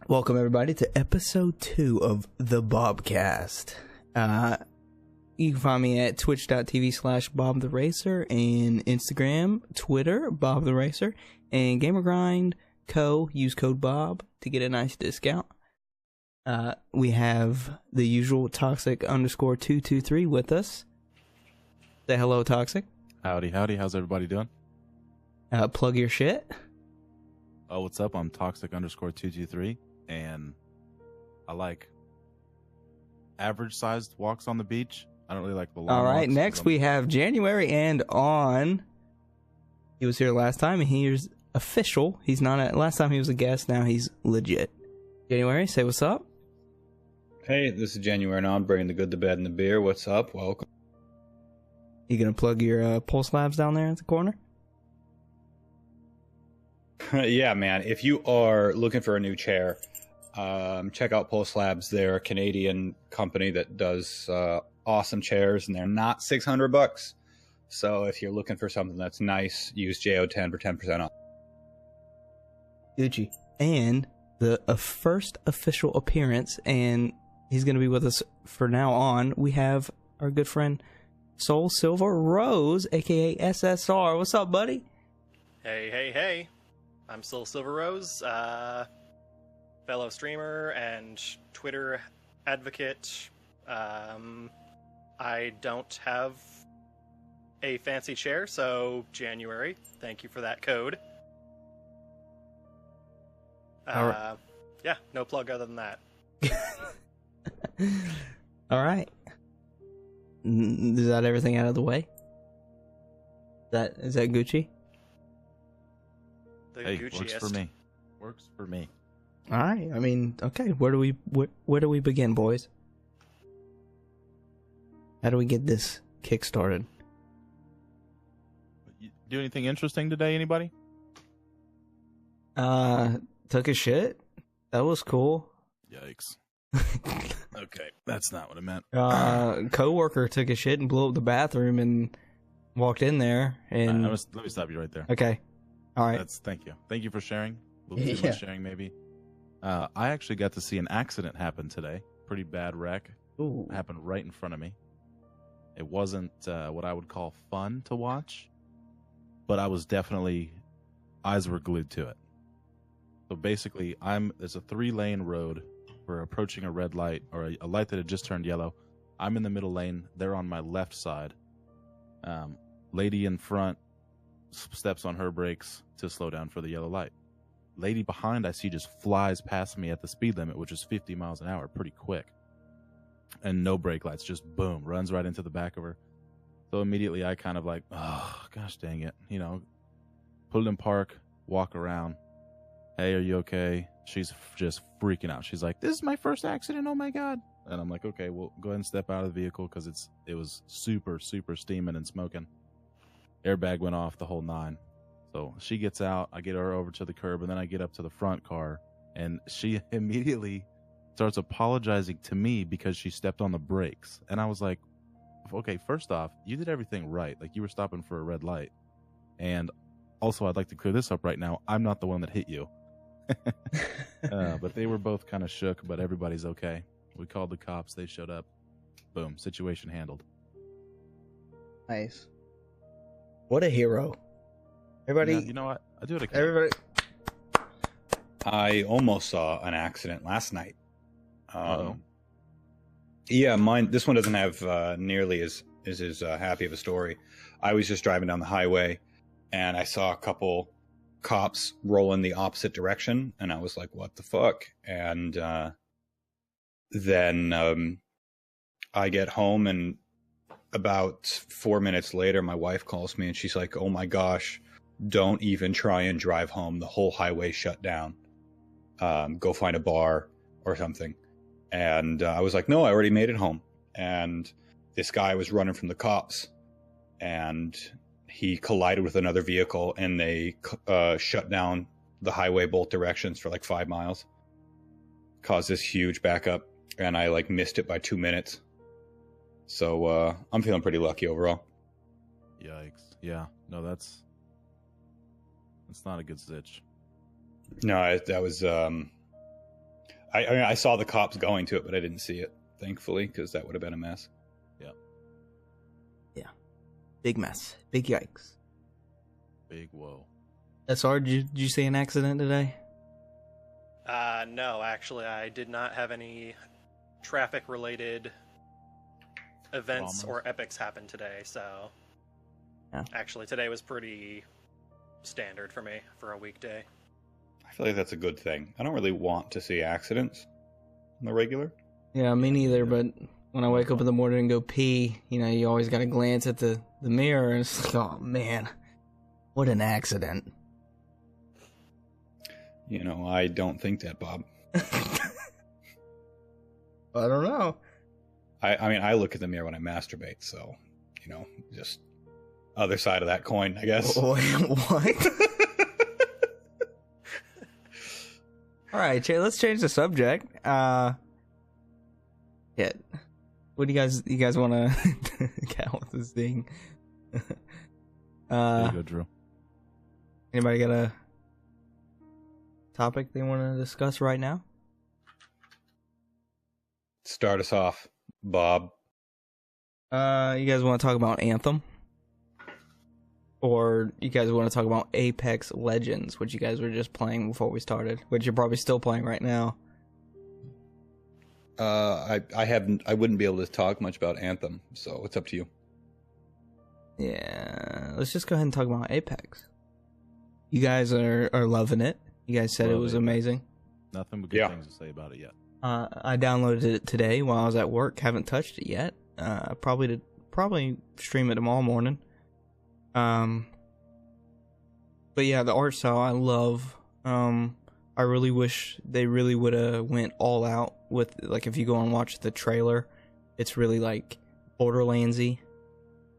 Welcome everybody to episode 2 of the BOBCAST. You can find me at twitch.tv/bobthracer and Instagram, Twitter, bobthracer, and GamerGrind Co. Use code BOB to get a nice discount. We have the usual Toxic_223 with us. Say hello, Toxic. Howdy, howdy. How's everybody doing? Plug your shit. Oh, what's up? I'm Toxic_223, and I like average-sized walks on the beach. I don't really like the long All right, walks. next we have January and on. He was here last time, and he's official. He's not. Last time he was a guest. Now he's legit. January, say what's up. Hey, this is January and on, bringing the good, the bad, and the beer. What's up? Welcome. You gonna plug your pulse labs down there at the corner? Yeah, man. If you are looking for a new chair, check out Pulse Labs. They're a Canadian company that does awesome chairs, and they're not $600. So if you're looking for something that's nice, use JO10 for 10% off. Gucci. And the first official appearance, and he's gonna be with us for now on. We have our good friend Soul Silver Rose, aka SSR. What's up, buddy? Hey. I'm Soul Silver Rose, fellow streamer and Twitter advocate. I don't have a fancy chair, so January, thank you for that code. Alright. Yeah, no plug other than that. All right. Is that everything out of the way? Is that Gucci? The Hey, Gucciest. works for me. Works for me. All right. I mean, okay. Where do we begin, boys? How do we get this kick started? You do anything interesting today, anybody? Took a shit. That was cool. Yikes. Okay, that's not what I meant. Coworker took a shit and blew up the bathroom and walked in there and. Let me stop you right there. Okay. All right. Thank you. Thank you for sharing. A little too much sharing, maybe. I actually got to see an accident happen today. Pretty bad wreck. Ooh. Happened right in front of me. It wasn't what I would call fun to watch, but I was definitely, eyes were glued to it. So basically, there's a 3-lane road. We're approaching a red light, or a light that had just turned yellow. I'm in the middle lane. They're on my left side. Lady in front steps on her brakes to slow down for the yellow light. Lady behind I see just flies past me at the speed limit, which is 50 miles an hour, pretty quick. And no brake lights, just boom, runs right into the back of her. So immediately I kind of like, oh, gosh dang it. Put it in park, walk around. Hey, are you okay? She's just freaking out. She's like, this is my first accident, oh my God. And I'm like, okay, well, go ahead and step out of the vehicle because it was super, super steaming and smoking. Airbag went off, the whole 9. So she gets out, I get her over to the curb, and then I get up to the front car, and she immediately starts apologizing to me because she stepped on the brakes. And I was like, okay, first off, you did everything right. Like, you were stopping for a red light. And also, I'd like to clear this up right now. I'm not the one that hit you. But they were both kind of shook, but everybody's okay. We called the cops, they showed up. Boom, situation handled. Nice. What a hero. Everybody. Yeah, you know what? I do it again. Everybody. I almost saw an accident last night. Uh-oh. Yeah, this one doesn't have nearly as happy of a story. I was just driving down the highway, and I saw a couple cops roll in the opposite direction, and I was like, what the fuck? And then I get home, and about 4 minutes later, my wife calls me, and she's like, oh my gosh, don't even try and drive home. The whole highway shut down. Go find a bar or something. And I was like, no, I already made it home. And this guy was running from the cops, and he collided with another vehicle, and they shut down the highway both directions for like 5 miles. Caused this huge backup, and I missed it by 2 minutes. So I'm feeling pretty lucky overall. Yikes. Yeah. No, that's not a good stitch. No, that was I mean, I saw the cops going to it, but I didn't see it, thankfully, because that would have been a mess. Yeah. Big mess. Big yikes. Big whoa. SR, did you see an accident today? No, actually, I did not have any traffic-related events Dramas. or epics happen today, so... Yeah. Actually, today was pretty standard for me for a weekday. I feel like that's a good thing. I don't really want to see accidents on the regular. Yeah, me neither, but when I wake up in the morning and go pee, you always got to glance at the mirror and it's like, oh man, what an accident. I don't think that, Bob. I don't know. I mean, I look at the mirror when I masturbate, so, just other side of that coin, I guess. What? All right, Jay, let's change the subject. Yeah. What do you guys want to get out with this thing? There you go, Drew. Anybody got a topic they want to discuss right now? Start us off, Bob. You guys want to talk about Anthem? Or you guys want to talk about Apex Legends, which you guys were just playing before we started, which you're probably still playing right now. I wouldn't be able to talk much about Anthem, so it's up to you. Yeah, let's just go ahead and talk about Apex. You guys are loving it. You guys said it was amazing. Nothing but good things to say about it yet. I downloaded it today while I was at work. Haven't touched it yet. Probably stream it tomorrow morning. But yeah, the art style I love. I really wish they really would have went all out with, like, if you go and watch the trailer, it's really like Borderlandsy,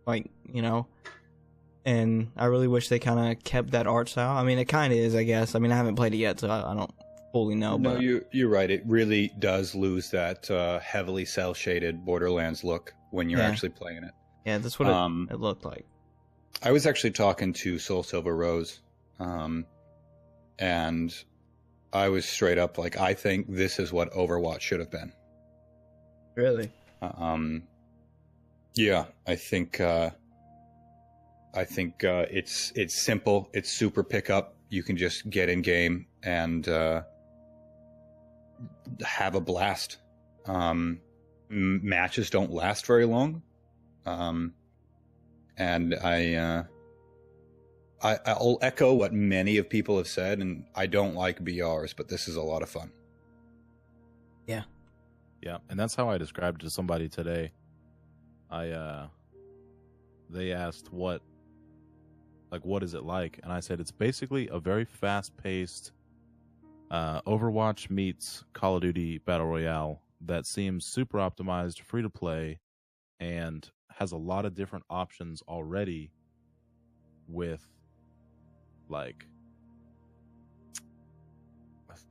like, and I really wish they kind of kept that art style. I mean, it kind of is, I guess. I mean, I haven't played it yet, so I don't fully know. No, but you're right. It really does lose that heavily cel-shaded Borderlands look when you're actually playing it. Yeah, that's what it looked like. I was actually talking to Soul Silver Rose, and I was straight up like, I think this is what Overwatch should have been. Really? Yeah, I think it's simple. It's super pickup. You can just get in game and have a blast. Matches don't last very long, and I'll echo what many of people have said, and I don't like BRs, but this is a lot of fun. Yeah. Yeah, and that's how I described it to somebody today. They asked what is it like? And I said it's basically a very fast-paced Overwatch meets Call of Duty Battle Royale that seems super optimized, free to play, and has a lot of different options already with, like,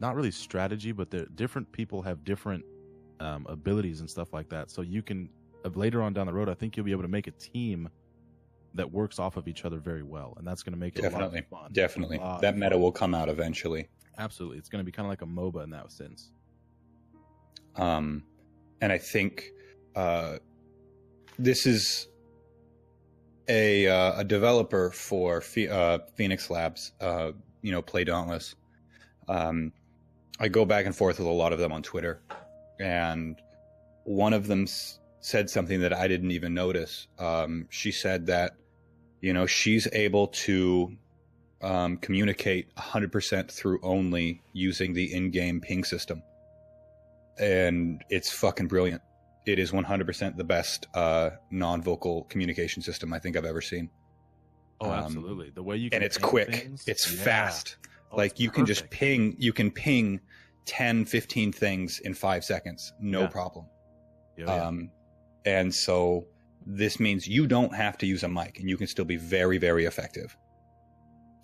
not really strategy, but different people have different abilities and stuff like that. So you can, later on down the road, I think you'll be able to make a team that works off of each other very well, and that's going to make it a lot of fun. Definitely. That meta will come out eventually. Absolutely. It's going to be kind of like a MOBA in that sense. And I think this is a developer for Phoenix Labs, Play Dauntless. I go back and forth with a lot of them on Twitter, and one of them said something that I didn't even notice. She said that, she's able to communicate 100% through only using the in-game ping system. And it's fucking brilliant. It is 100% the best non-vocal communication system I think I've ever seen. Oh, absolutely. The way you can, and it's quick. Things, it's fast. Like, you can just ping. You can ping 10, 15 things in 5 seconds. No problem. Yeah. And so this means you don't have to use a mic, and you can still be very, very effective.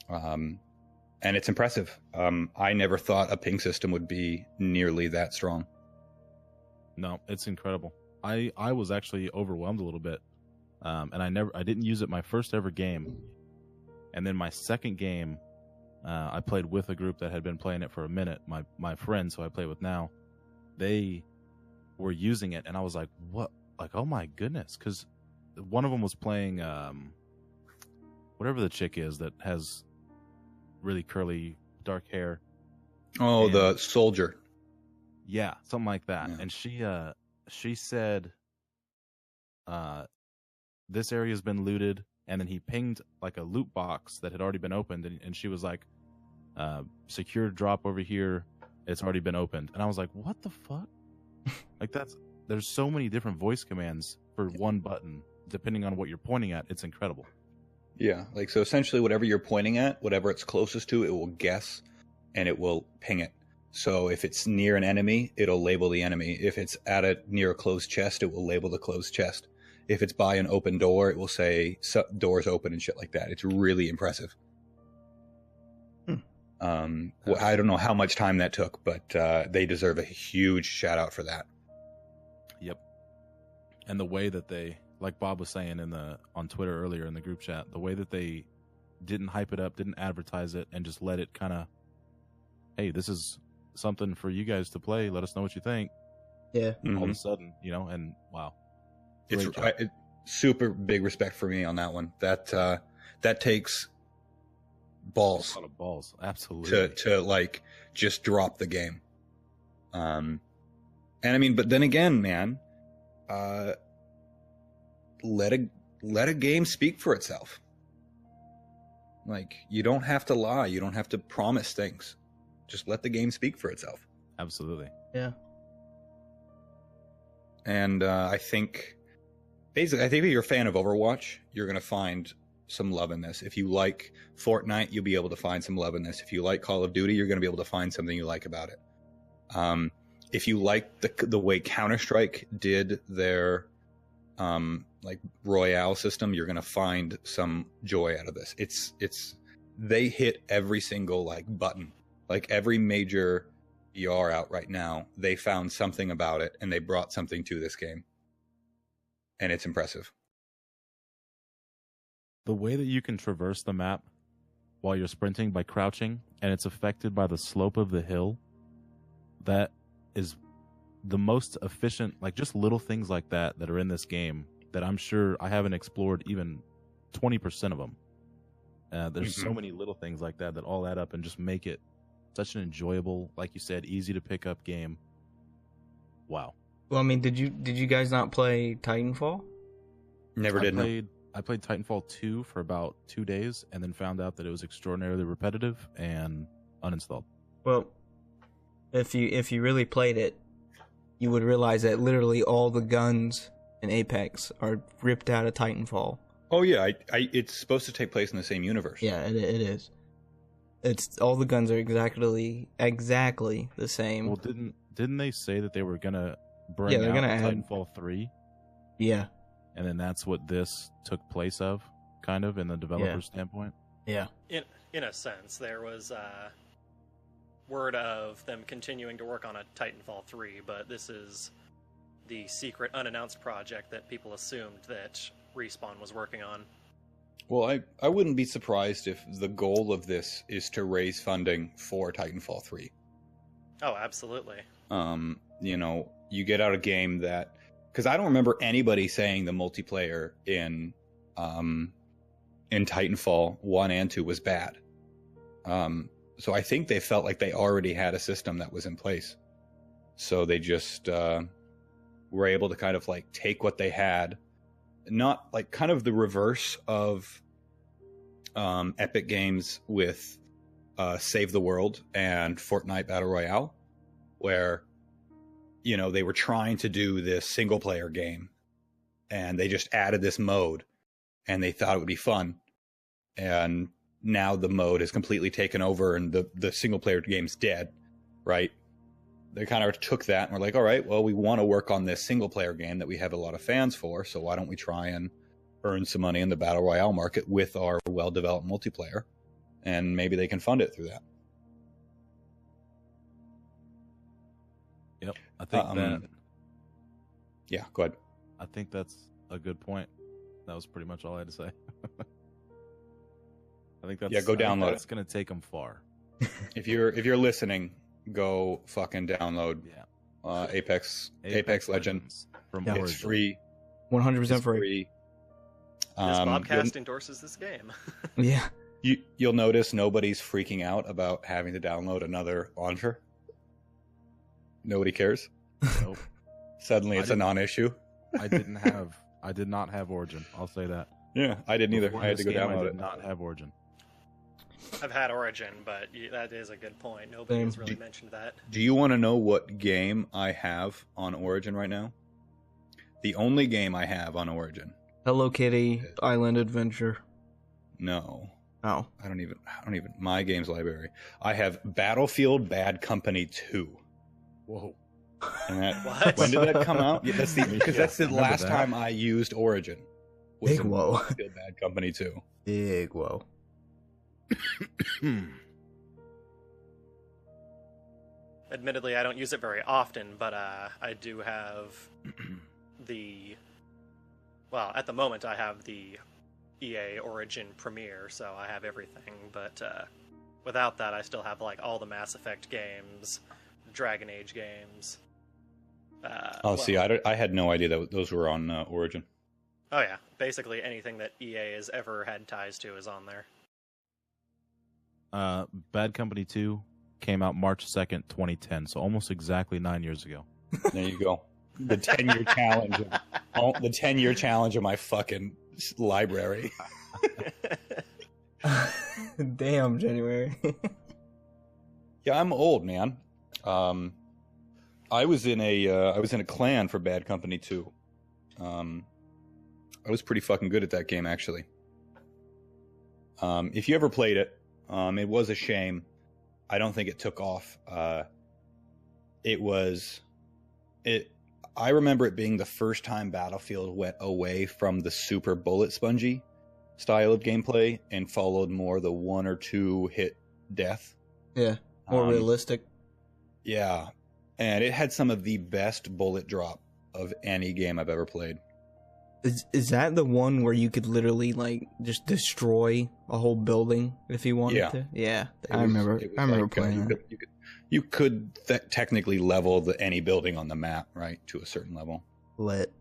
And it's impressive. I never thought a ping system would be nearly that strong. No, it's incredible. I was actually overwhelmed a little bit, and I didn't use it my first ever game, and then my second game, I played with a group that had been playing it for a minute. My friends who I play with now, they were using it, and I was like, what? Like, oh my goodness. Because one of them was playing whatever the chick is that has really curly, dark hair. Oh, And- the soldier. Yeah, something like that. Yeah. And she said, this area's been looted, and then he pinged like a loot box that had already been opened, and she was like, secure drop over here, it's already been opened. And I was like, what the fuck? Like, there's so many different voice commands for one button, depending on what you're pointing at. It's incredible. Yeah, like, so essentially whatever you're pointing at, whatever it's closest to, it will guess and it will ping it. So if it's near an enemy, it'll label the enemy. If it's near a closed chest, it will label the closed chest. If it's by an open door, it will say doors open and shit like that. It's really impressive. I don't know how much time that took, but they deserve a huge shout out for that. Yep. And the way that they, like Bob was saying on Twitter earlier in the group chat, the way that they didn't hype it up, didn't advertise it, and just let it kind of, hey, this is something for you guys to play. Let us know what you think. Yeah. All of a sudden, and wow. It's super big respect for me on that one. That takes balls. A lot of balls, absolutely. To like just drop the game. And I mean, but then again, man, let a game speak for itself. Like, you don't have to lie, you don't have to promise things. Just let the game speak for itself. Absolutely. Yeah. And I think if you're a fan of Overwatch, you're going to find some love in this. If you like Fortnite, you'll be able to find some love in this. If you like Call of Duty, you're going to be able to find something you like about it. If you like the way Counter-Strike did their like Royale system, you're going to find some joy out of this. They hit every single like button. Like every major VR out right now, they found something about it and they brought something to this game. And it's impressive. The way that you can traverse the map while you're sprinting by crouching, and it's affected by the slope of the hill, that is the most efficient, like just little things like that are in this game that I'm sure I haven't explored even 20% of them. There's so many little things like that all add up and just make it such an enjoyable, like you said, easy to pick up game. Wow. Well, I mean, did you guys not play Titanfall? Never did. I played Titanfall 2 for about 2 days and then found out that it was extraordinarily repetitive and uninstalled. Well, if you really played it, you would realize that literally all the guns in Apex are ripped out of Titanfall. Oh yeah, it's supposed to take place in the same universe. Yeah, it is. It's all the guns are exactly the same. Well, didn't they say that they were gonna bring they're out gonna add Titanfall 3? Yeah. And then that's what this took place of, kind of, in the developer's standpoint? Yeah. In a sense, there was word of them continuing to work on a Titanfall 3, but this is the secret unannounced project that people assumed that Respawn was working on. Well, I wouldn't be surprised if the goal of this is to raise funding for Titanfall 3. Oh, absolutely. You get out a game that, because I don't remember anybody saying the multiplayer in Titanfall 1 and 2 was bad. So I think they felt like they already had a system that was in place. So they just were able to kind of like take what they had, not like kind of the reverse of Epic Games with Save the World and Fortnite Battle Royale, where they were trying to do this single player game and they just added this mode and they thought it would be fun, and now the mode is completely taken over and the single player game's dead, right? They kind of took that and were like, all right, well, we want to work on this single player game that we have a lot of fans for, so why don't we try and earn some money in the Battle Royale market with our well-developed multiplayer, and maybe they can fund it through that. Yep, I think that. Yeah, go ahead. I think that's a good point. That was pretty much all I had to say. I think that's go download. It's going to take them far. If you're listening, go fucking download. Yeah. Apex Legends. From Yeah. It's Origin. free. 100% It's free. free. This Bobcast You'll, endorses this game. Yeah. you'll notice nobody's freaking out about having to download another launcher. Nobody cares. Nope. Suddenly, I it's a didn't- non-issue. I did not have Origin. I'll say that. Yeah, I didn't either. Before I had to this go game, I download did it. not have Origin. I've had Origin, but that is a good point. Nobody has really mentioned that. Do you want to know what game I have on Origin right now? The only game I have on Origin. Hello Kitty Island Adventure. No, Oh. I don't even. My games library. I have Battlefield Bad Company 2. Whoa. And that, What? when did that come out? Yeah, that's the remember last that. time I used Origin. Was Big in whoa. Battlefield Bad Company 2. Big whoa. Admittedly, I don't use it very often, but I do have well, at the moment I have the EA Origin Premiere, so I have everything, but without that I still have like all the Mass Effect games, Dragon Age games. See, I had no idea that those were on Origin. Oh yeah, basically anything that EA has ever had ties to is on there. Bad Company 2 came out March 2nd, 2010, so almost exactly 9 years ago. There you go. The 10-year challenge. The 10-year challenge of my fucking library. Damn, January. Yeah, I'm old, man. I was in a clan for Bad Company 2. I was pretty fucking good at that game, actually. If you ever played it, it was a shame. I don't think it took off. I remember it being the first time Battlefield went away from the super bullet spongy style of gameplay and followed more the 1 or 2 hit death. Yeah. More realistic. Yeah. And it had some of the best bullet drop of any game I've ever played. Is that the one where you could literally like just destroy a whole building if you wanted to? Yeah, I remember playing that. You could technically level any building on the map, right, to a certain level. Lit.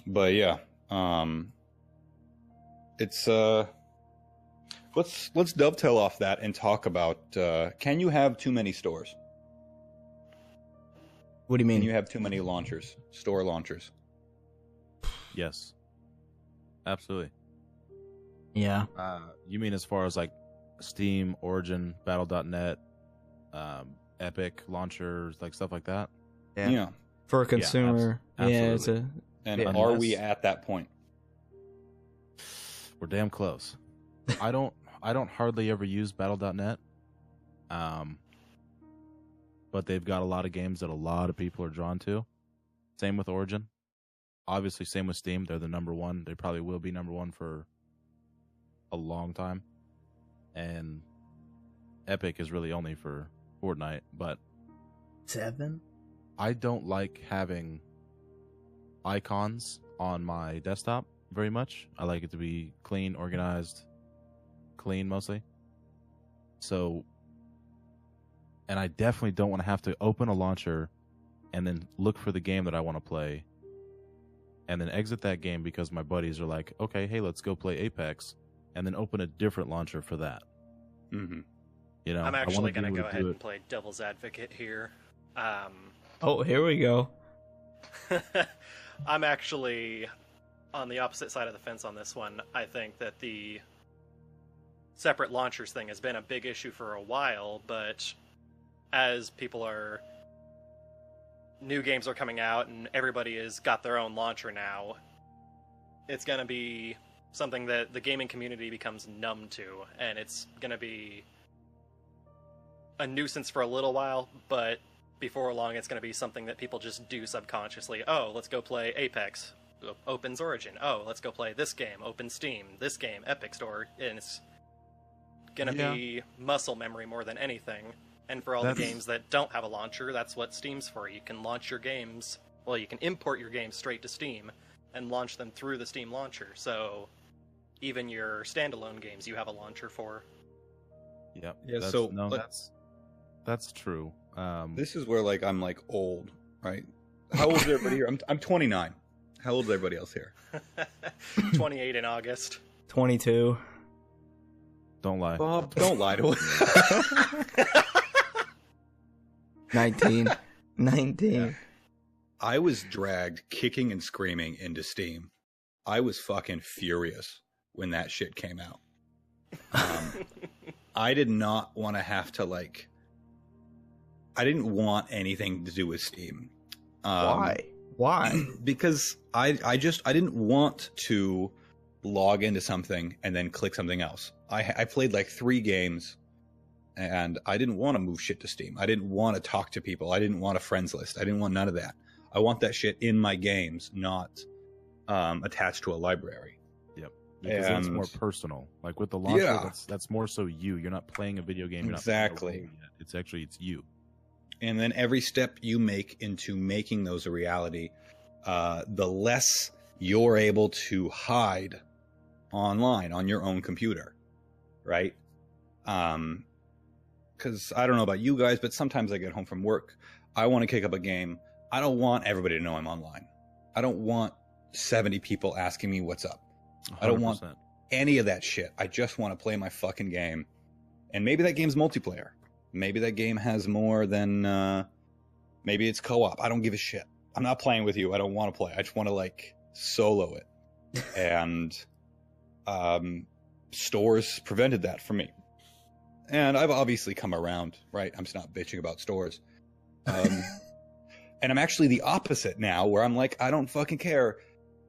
But yeah, it's let's dovetail off that and talk about can you have too many stores? What do you mean? Can you have too many launchers, store launchers? Yes. Absolutely. Yeah. You mean as far as like Steam, Origin, Battle.net, Epic launchers, like stuff like that? Yeah. For a consumer, it's a. And Yeah. are we at that point? We're damn close. I don't hardly ever use Battle.net. But they've got a lot of games that a lot of people are drawn to. Same with Origin. Obviously, same with Steam. They're the number one. They probably will be number one for a long time. And Epic is really only for Fortnite. But 7? I don't like having icons on my desktop very much. I like it to be clean, organized, clean mostly. So, and I definitely don't want to have to open a launcher and then look for the game that I want to play and then exit that game because my buddies are like, okay, hey, let's go play Apex, and then open a different launcher for that. Mm-hmm. You know, I'm actually going to go ahead do and play devil's advocate here. Oh, here we go. I'm actually on the opposite side of the fence on this one. I think that the separate launchers thing has been a big issue for a while, but as new games are coming out and everybody has got their own launcher now, it's going to be something that the gaming community becomes numb to, and it's going to be a nuisance for a little while, but before long it's going to be something that people just do subconsciously. Oh, let's go play Apex. Opens Origin. Oh, let's go play this game. Open Steam. This game, Epic Store. And it's going to be muscle memory more than anything. And for all the games that don't have a launcher, that's what Steam's for. You can launch your games. Well, you can import your games straight to Steam and launch them through the Steam launcher. So even your standalone games you have a launcher for. Yep. Yeah, That's, so, no, like- that's true. This is where like I'm like old, right? How old is everybody here? I'm 29. How old is everybody else here? 28 in August. 22. Don't lie. Bob, don't lie to us. 19. 19. Yeah. I was dragged kicking and screaming into Steam. I was fucking furious when that shit came out. I did not want to have to like. I didn't want anything to do with Steam. Why? Why? Because I didn't want to log into something and then click something else. I played like 3 games, and I didn't want to move shit to Steam. I didn't want to talk to people. I didn't want a friends list. I didn't want none of that. I want that shit in my games, not attached to a library. Yep. Because it's more personal. Like with the launcher, that's more so you. You're not playing a video game. You're Exactly. Not playing a role yet. It's you. And then every step you make into making those a reality, the less you're able to hide online on your own computer, right? Because I don't know about you guys, but sometimes I get home from work, I want to kick up a game. I don't want everybody to know I'm online. I don't want 70 people asking me what's up. 100%. I don't want any of that shit. I just want to play my fucking game. And maybe that game's multiplayer. Maybe that game has more than, maybe it's co-op. I don't give a shit. I'm not playing with you. I don't want to play. I just want to like solo it. And stores prevented that for me. And I've obviously come around, right? I'm just not bitching about stores. And I'm actually the opposite now, where I'm like, I don't fucking care.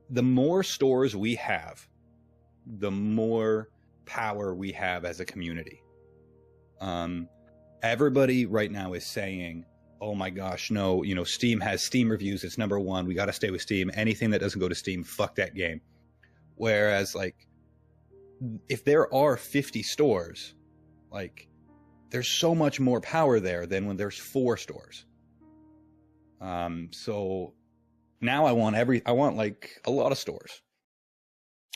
The more stores we have, the more power we have as a community. Everybody right now is saying, oh my gosh, no, you know, Steam has Steam reviews. It's number 1. We got to stay with Steam. Anything that doesn't go to Steam, fuck that game. Whereas, like, if there are 50 stores, like, there's so much more power there than when there's 4 stores. So now I want like a lot of stores.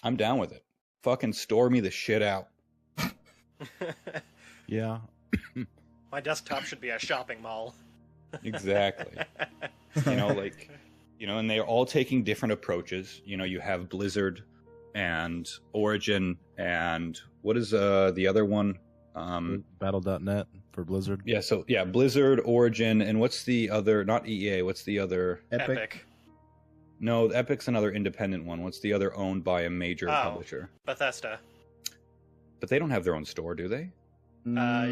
I'm down with it. Fucking store me the shit out. Yeah. My desktop should be a shopping mall. Exactly. You know, like, you know, and they're all taking different approaches. You know, you have Blizzard and Origin and what is the other one? Battle.net for Blizzard. Yeah, so yeah, Blizzard, Origin, and what's the other? Not EA. What's the other? Epic. No, Epic's another independent one. What's the other owned by a major publisher? Bethesda. But they don't have their own store, do they? I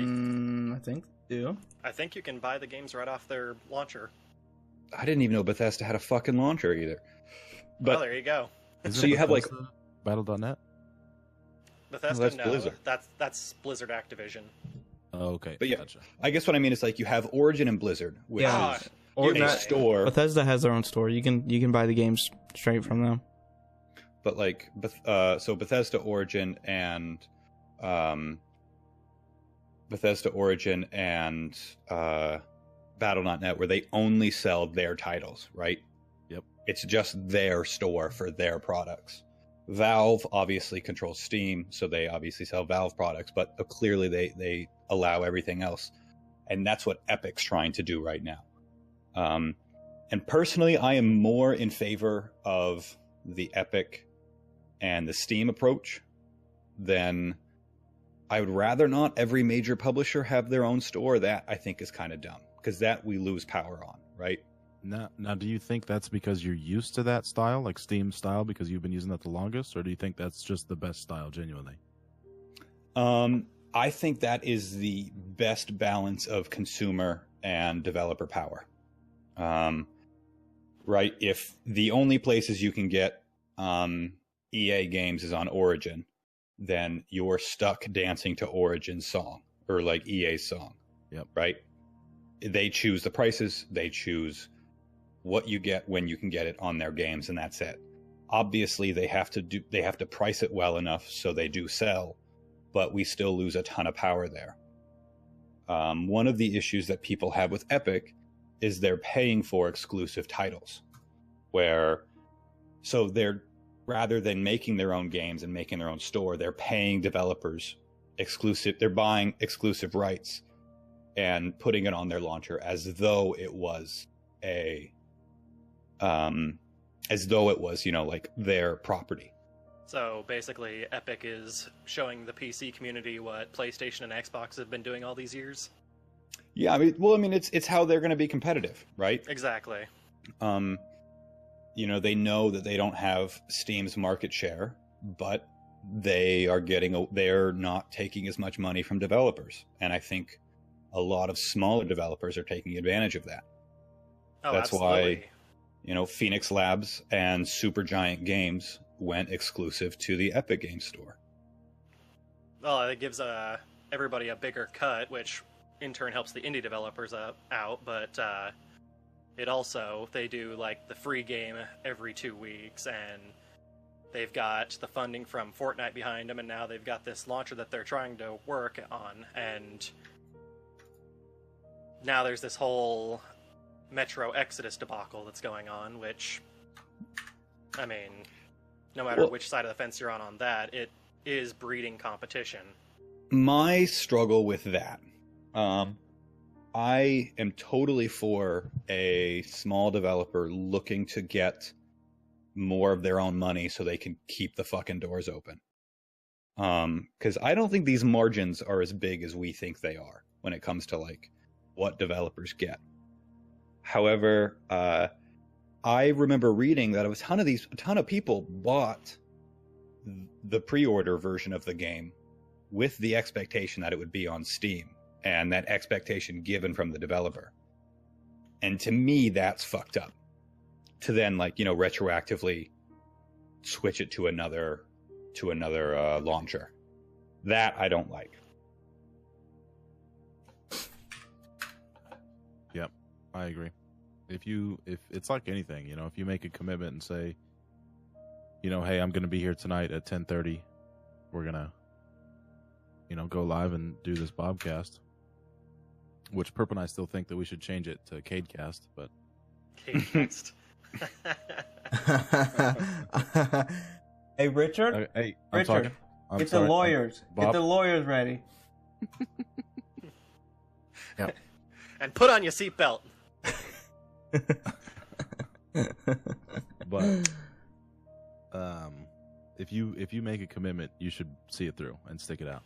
think they do. I think you can buy the games right off their launcher. I didn't even know Bethesda had a fucking launcher either. But well, there you go. So you have like Battle.net? Bethesda, that's no, Blizzard. That's Blizzard Activision. Oh, okay. But yeah, gotcha. I guess what I mean is like you have Origin and Blizzard, which Yeah. is Or a not- store, Bethesda has their own store. You can buy the games straight from them. but like so Bethesda Origin and Battle.net, where they only sell their titles, right? Yep. It's just their store for their products. Valve obviously controls Steam, so they obviously sell Valve products, but clearly they allow everything else. And that's what Epic's trying to do right now. And personally, I am more in favor of the Epic and the Steam approach than I would rather not every major publisher have their own store. That I think is kind of dumb, because that we lose power on, right? Now, do you think that's because you're used to that style, like Steam style, because you've been using that the longest, or do you think that's just the best style, genuinely? I think that is the best balance of consumer and developer power. Right? If the only places you can get EA games is on Origin, then you're stuck dancing to Origin's song, or like EA's song. Yep. Right? They choose the prices, they choose what you get when you can get it on their games, and that's it. Obviously they have to price it well enough so they do sell, but we still lose a ton of power there. One of the issues that people have with Epic is they're paying for exclusive titles, so they're, rather than making their own games and making their own store, they're paying developers exclusive. They're buying exclusive rights and putting it on their launcher as though it was like their property. So basically, Epic is showing the PC community what PlayStation and Xbox have been doing all these years. Yeah, I mean, it's how they're going to be competitive, right? Exactly. They know that they don't have Steam's market share, but they're not taking as much money from developers, and I think a lot of smaller developers are taking advantage of that. Oh, That's absolutely. why, Phoenix Labs and Supergiant Games went exclusive to the Epic Games Store. Well, it gives everybody a bigger cut, which in turn helps the indie developers out, but they do like the free game every 2 weeks, and they've got the funding from Fortnite behind them, and now they've got this launcher that they're trying to work on, and now there's this whole Metro Exodus debacle that's going on, which, I mean, no matter which side of the fence you're on that, it is breeding competition. My struggle with that, I am totally for a small developer looking to get more of their own money so they can keep the fucking doors open. Because I don't think these margins are as big as we think they are when it comes to like what developers get. However, I remember reading that a ton of people bought the pre-order version of the game with the expectation that it would be on Steam, and that expectation given from the developer. And to me, that's fucked up. To then retroactively switch it to another launcher. That I don't like. Yep, I agree. If it's like anything, if you make a commitment and say, hey, I'm going to be here tonight at 10:30, we're going to, go live and do this Bobcast, which Perp and I still think that we should change it to Cadecast, but Cadecast. Hey, Richard. Hey, Richard, get the lawyers. Get the lawyers ready. Yeah. And put on your seatbelt. But if you make a commitment, you should see it through and stick it out.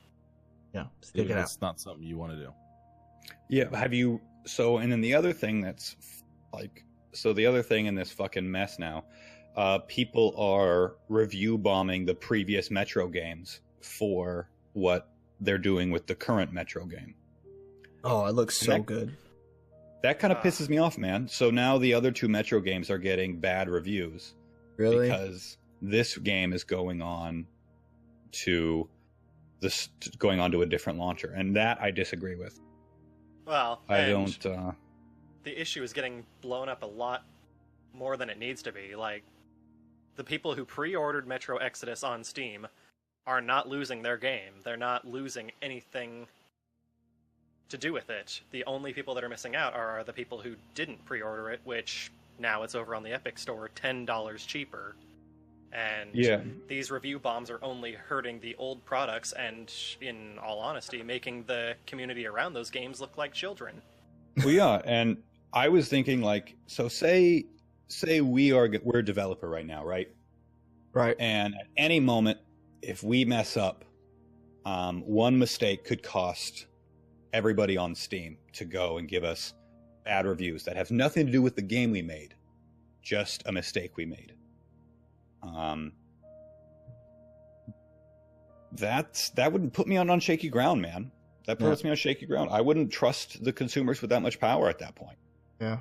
Yeah, stick it out. It's not something you want to do. Yeah, and then the other thing the other thing in this fucking mess now, people are review bombing the previous Metro games for what they're doing with the current Metro game. Oh, it looks so good. That kind of pisses me off, man. So now the other two Metro games are getting bad reviews. Really? Because this game is going on to a different launcher, and that I disagree with. Well, I don't. The issue is getting blown up a lot more than it needs to be. Like, the people who pre-ordered Metro Exodus on Steam are not losing their game. They're not losing anything to do with it. The only people that are missing out are the people who didn't pre-order it, which now it's over on the Epic Store $10 cheaper. And these review bombs are only hurting the old products and, in all honesty, making the community around those games look like children. Well, yeah, and I was thinking, so say we're a developer right now, right? Right. And at any moment, if we mess up, one mistake could cost everybody on Steam to go and give us bad reviews that have nothing to do with the game we made, just a mistake we made. That wouldn't put me on shaky ground, man. That puts me on shaky ground. I wouldn't trust the consumers with that much power at that point. Yeah.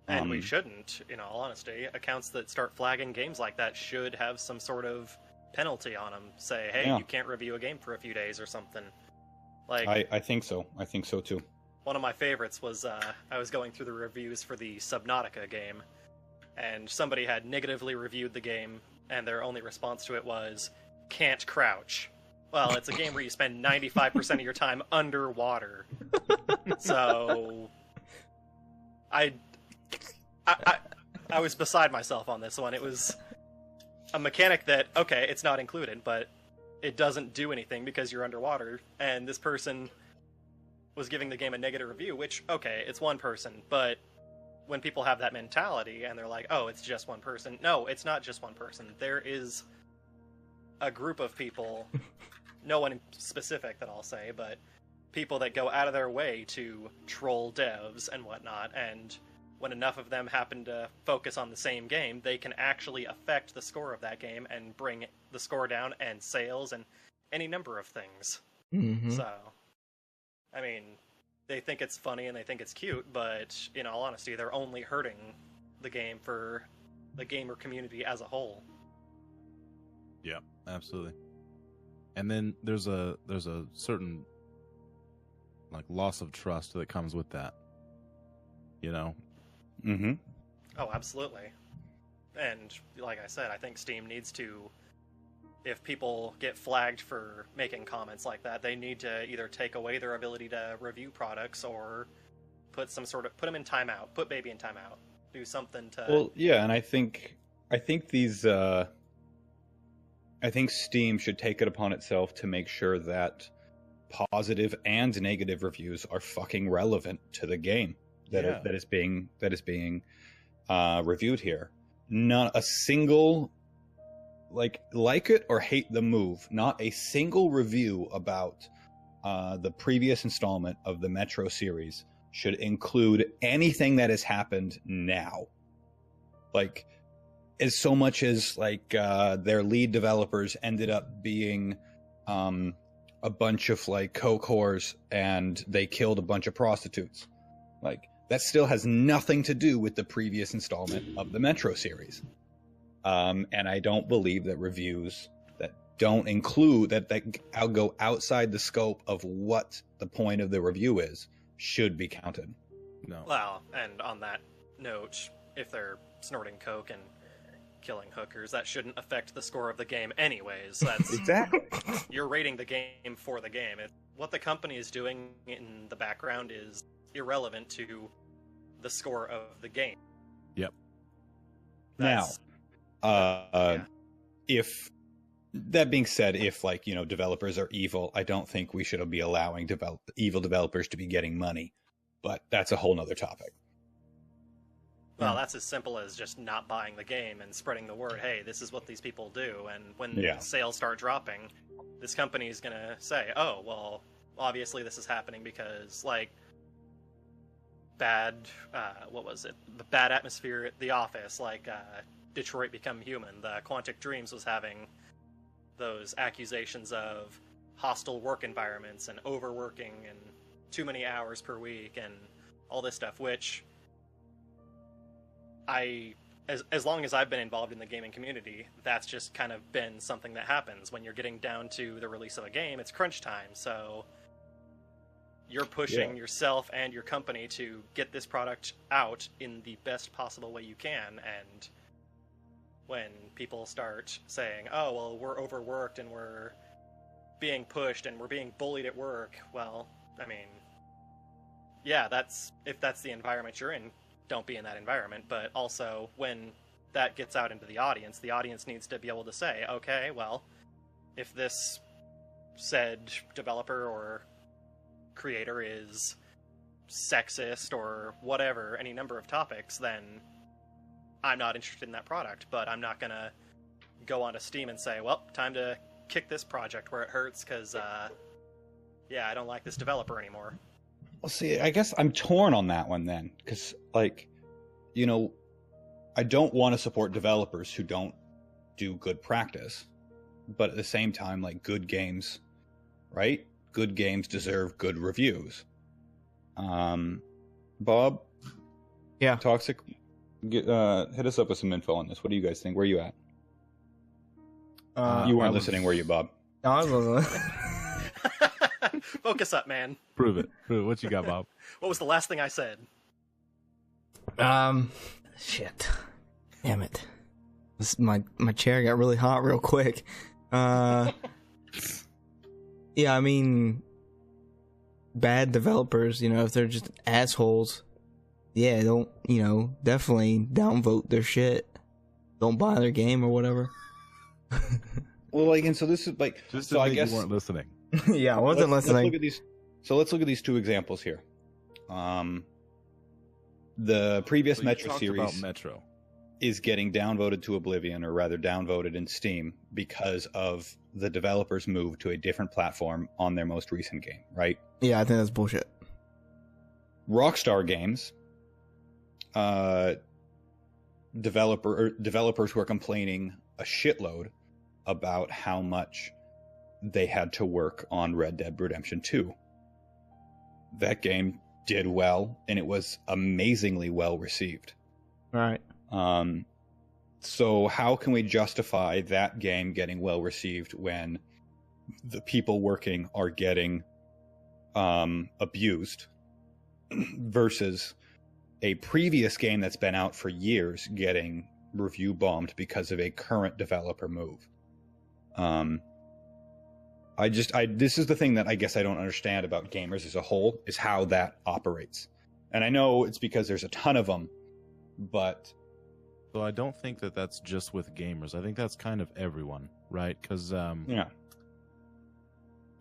And we shouldn't, in all honesty. Accounts that start flagging games like that should have some sort of penalty on them. Say, hey, you can't review a game for a few days or something. Like, I think so. I think so too. One of my favorites was I was going through the reviews for the Subnautica game, and somebody had negatively reviewed the game, and their only response to it was, can't crouch. Well, it's a game where you spend 95% of your time underwater. So I was beside myself on this one. It was a mechanic that, okay, it's not included, but it doesn't do anything because you're underwater, and this person was giving the game a negative review, which, okay, it's one person, but when people have that mentality and they're like, oh, it's just one person. No, it's not just one person. There is a group of people, no one in specific that I'll say, but people that go out of their way to troll devs and whatnot, and when enough of them happen to focus on the same game, they can actually affect the score of that game and bring the score down and sales and any number of things. Mm-hmm. So, I mean, they think it's funny and they think it's cute, but in all honesty, they're only hurting the game for the gamer community as a whole. Yeah, absolutely. And then there's a certain like loss of trust that comes with that. You know? Mm-hmm. Oh, absolutely. And like I said, I think Steam needs to, if people get flagged for making comments like that, they need to either take away their ability to review products or put them in timeout, put baby in timeout, do something to. Well, yeah, and I think these I think Steam should take it upon itself to make sure that positive and negative reviews are fucking relevant to the game that is being reviewed here. Not a single like it or hate the move. Not a single review about the previous installment of the Metro series should include anything that has happened now. Like, as so much as like their lead developers ended up being a bunch of like coke whores and they killed a bunch of prostitutes. Like, that still has nothing to do with the previous installment of the Metro series. And I don't believe that reviews that don't include that go outside the scope of what the point of the review is should be counted. No. Well, and on that note, if they're snorting coke and killing hookers, that shouldn't affect the score of the game anyways. That's Exactly. You're rating the game for the game. What the company is doing in the background is irrelevant to the score of the game. Yep. That's, If that being said, if like, you know, developers are evil, I don't think we should be allowing evil developers to be getting money, but that's a whole nother topic. well, that's as simple as just not buying the game and spreading the word, hey, this is what these people do, and when sales start dropping, this company is going to say, oh, well, obviously this is happening because, like, bad, the bad atmosphere at the office, like, Detroit Become Human, the Quantic Dreams was having those accusations of hostile work environments and overworking and too many hours per week and all this stuff, which as long as I've been involved in the gaming community, that's just kind of been something that happens. When you're getting down to the release of a game, it's crunch time, so you're pushing yourself and your company to get this product out in the best possible way you can, and when people start saying, oh, well, we're overworked and we're being pushed and we're being bullied at work, well, I mean, yeah, if that's the environment you're in, don't be in that environment. But also, when that gets out into the audience needs to be able to say, okay, well, if this said developer or creator is sexist or whatever, any number of topics, then I'm not interested in that product. But I'm not going to go onto Steam and say, well, time to kick this project where it hurts because, I don't like this developer anymore. Well, see, I guess I'm torn on that one then, because, like, you know, I don't want to support developers who don't do good practice, but at the same time, like, good games, right? Good games deserve good reviews. Bob? Yeah. Toxic, hit us up with some info on this. What do you guys think? Where are you at? You weren't listening, were you, Bob? No, I wasn't. Focus up, man. Prove it. What you got, Bob? What was the last thing I said? Shit. Damn it. My chair got really hot real quick. Yeah, I mean, bad developers, you know, if they're just assholes, yeah, don't, you know, definitely downvote their shit. Don't buy their game or whatever. Well, like, and so this is like, Just so I admit guess you weren't listening. Yeah, I wasn't listening. Let's look at these. So let's look at these two examples here. The previous So you Metro talked series about Metro. is getting downvoted to oblivion, or rather downvoted in Steam, because of the developers' move to a different platform on their most recent game, right? Yeah, I think that's bullshit. Rockstar Games, developers who are complaining a shitload about how much they had to work on Red Dead Redemption 2. That game did well, and it was amazingly well received. Right. So how can we justify that game getting well received when the people working are getting abused versus a previous game that's been out for years getting review bombed because of a current developer move? This is the thing that I guess I don't understand about gamers as a whole, is how that operates. And I know it's because there's a ton of them, but So I don't think that that's just with gamers. I think that's kind of everyone, right? Because yeah,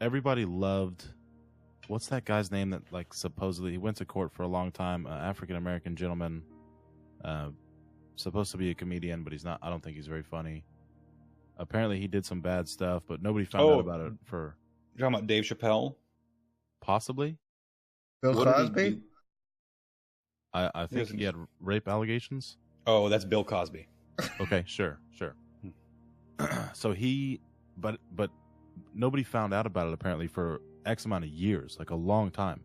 everybody loved, what's that guy's name that, like, supposedly he went to court for a long time, African American gentleman, supposed to be a comedian, but he's not. I don't think he's very funny. Apparently he did some bad stuff, but nobody found out about it for... You're talking about Dave Chappelle? Possibly? Bill What did he Cosby? do? I think he had rape allegations. Oh, that's Bill Cosby. Okay, sure. So but nobody found out about it apparently for X amount of years, like a long time.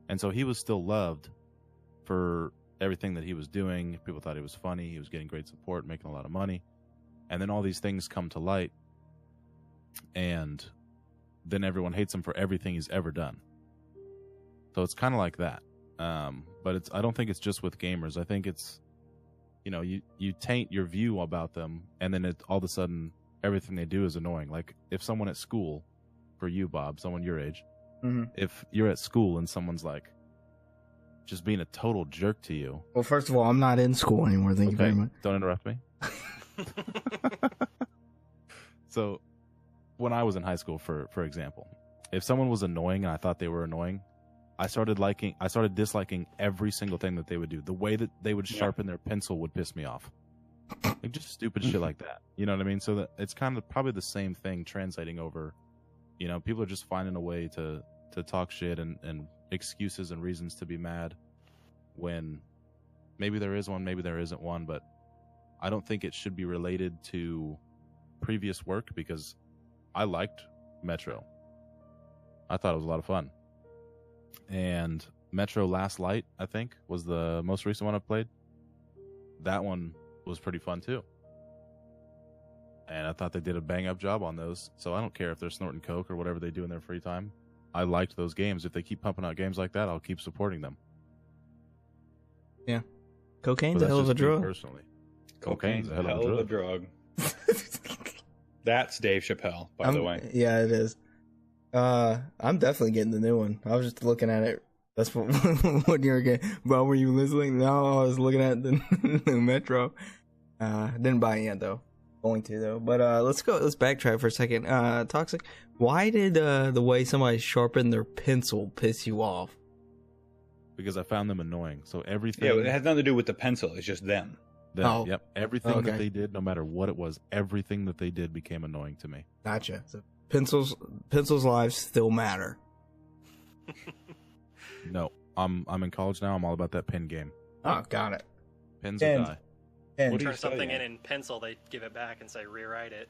And so he was still loved for everything that he was doing. People thought he was funny. He was getting great support, making a lot of money. And then all these things come to light, and then everyone hates him for everything he's ever done. So it's kind of like that. But I don't think it's just with gamers. I think it's, you taint your view about them, and then all of a sudden everything they do is annoying. Like if someone at school, for you, Bob, someone your age, if you're at school and someone's like just being a total jerk to you. Well, first of all, I'm not in school anymore. Thank you very much. Don't interrupt me. So when I was in high school, for example, if someone was annoying and I thought they were annoying, I started disliking every single thing that they would do. The way that they would sharpen their pencil would piss me off. Like just stupid shit like that. You know what I mean? So that it's kind of probably the same thing translating over. People are just finding a way to talk shit and excuses and reasons to be mad when maybe there is one, maybe there isn't one, but I don't think it should be related to previous work, because I liked Metro. I thought it was a lot of fun. And Metro Last Light, I think, was the most recent one I've played. That one was pretty fun too. And I thought they did a bang-up job on those. So I don't care if they're snorting coke or whatever they do in their free time. I liked those games. If they keep pumping out games like that, I'll keep supporting them. Yeah. Cocaine's a hell of a drug. Personally. Cocaine's a hell of a drug. That's Dave Chappelle, by the way. Yeah, it is. I'm definitely getting the new one. I was just looking at it. That's what you're getting. Bro, were you listening? No, I was looking at the new Metro. Didn't buy it yet, though. Going to, though. But let's backtrack for a second. Toxic, why did the way somebody sharpened their pencil piss you off? Because I found them annoying. So everything... Yeah, it has nothing to do with the pencil. It's just them. Yep. Everything that they did, no matter what it was, everything that they did became annoying to me. Gotcha. So pencils' lives still matter. No, I'm in college now. I'm all about that pen game. Oh, got it. Pens will die. What Turn something in pencil, they give it back and say rewrite it.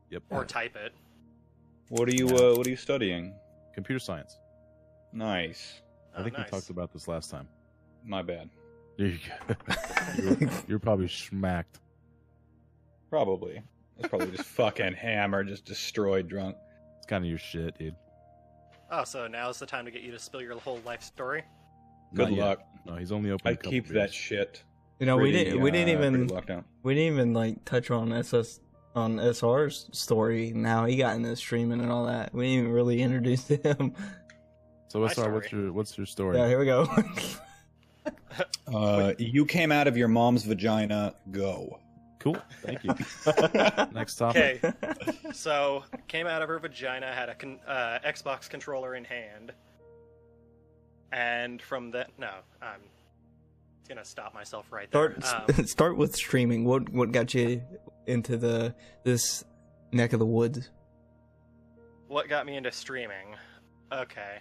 Yep. Or type it. What are you studying? Computer science. Nice. I think we talked about this last time. My bad. You're probably schmacked. Probably. It's probably just fucking hammered, just destroyed drunk. It's kind of your shit, dude. Oh, so now's the time to get you to spill your whole life story? Good Not yet. luck. No, he's only open. I keep that shit. We didn't even locked down. we didn't even like touch on SR's story. Now he got into streaming and all that. We didn't even really introduce him. So what's your story? Yeah, here we go. You came out of your mom's vagina. Go. Cool. Thank you. Next topic. Okay, so came out of her vagina, had a Xbox controller in hand, and from that, no, I'm gonna stop myself right there. Start with streaming. What got you into this neck of the woods? What got me into streaming? Okay,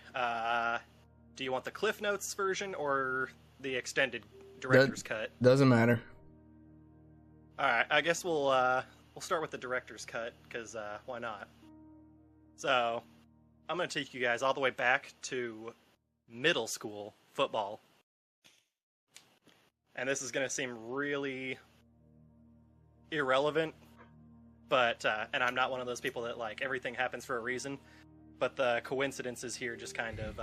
do you want the Cliff Notes version or the extended director's cut? Doesn't matter. All right, I guess we'll start with the director's cut because why not? So I'm gonna take you guys all the way back to middle school football, and this is gonna seem really irrelevant, but and I'm not one of those people that like everything happens for a reason, but the coincidences here just kind of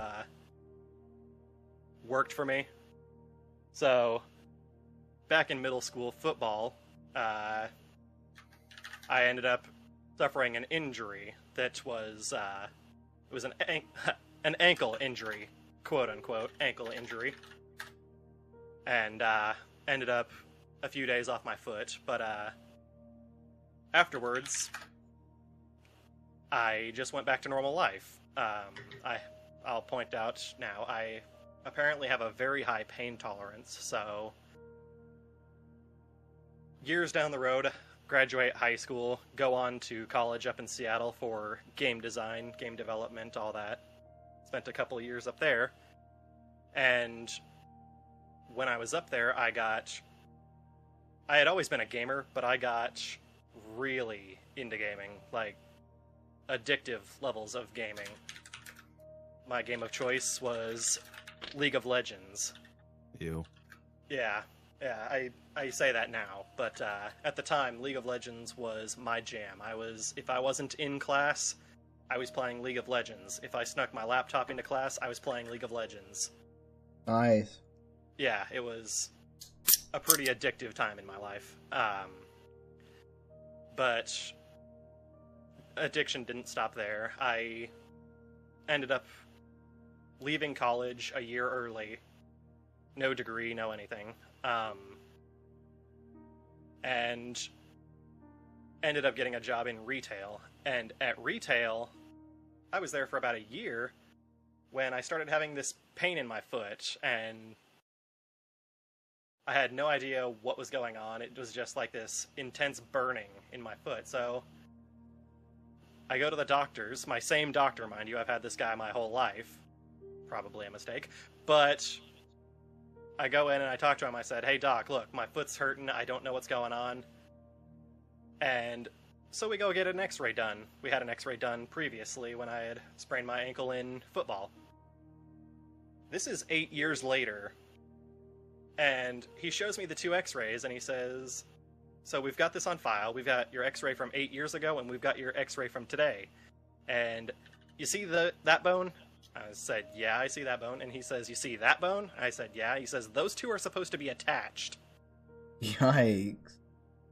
worked for me. So back in middle school football, I ended up suffering an injury that was it was an ankle injury, quote unquote ankle injury, and ended up a few days off my foot. But afterwards, I just went back to normal life. I'll point out now, I apparently have a very high pain tolerance, so years down the road, graduate high school, go on to college up in Seattle for game design, game development, all that. Spent a couple of years up there. And when I was up there, I had always been a gamer, but I got really into gaming, like addictive levels of gaming. My game of choice was League of Legends. You. Yeah, I say that now, but at the time, League of Legends was my jam. If I wasn't in class, I was playing League of Legends. If I snuck my laptop into class, I was playing League of Legends. Nice. Yeah, it was a pretty addictive time in my life. But addiction didn't stop there. I ended up leaving college a year early. No degree, no anything. And ended up getting a job in retail. And at retail, I was there for about a year when I started having this pain in my foot, and I had no idea what was going on. It was just like this intense burning in my foot. So I go to the doctors, my same doctor, mind you. I've had this guy my whole life. Probably a mistake. But I go in and I talk to him. I said, "Hey doc, look, my foot's hurting. I don't know what's going on." And so we go get an x-ray done. We had an x-ray done previously when I had sprained my ankle in football. This is 8 years later. And he shows me the two x-rays and he says, "So we've got this on file. We've got your x-ray from 8 years ago and we've got your x-ray from today. And you see that bone?" I said, "Yeah, I see that bone." And he says, "You see that bone?" I said, "Yeah." He says, "Those two are supposed to be attached." Yikes.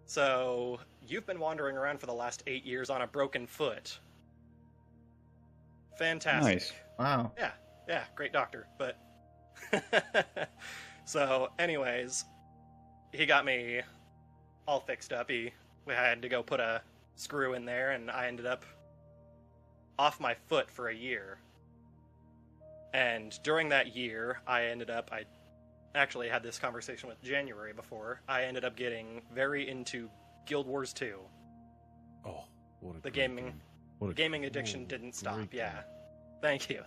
So, you've been wandering around for the last 8 years on a broken foot. Fantastic. Nice. Wow. Yeah, great doctor, but... So, anyways, he got me all fixed up. We had to go put a screw in there, and I ended up off my foot for a year. And during that year, I actually had this conversation with January before. I ended up getting very into Guild Wars 2. Oh, what a The great game. What a gaming addiction didn't stop. great Yeah, game. thank you.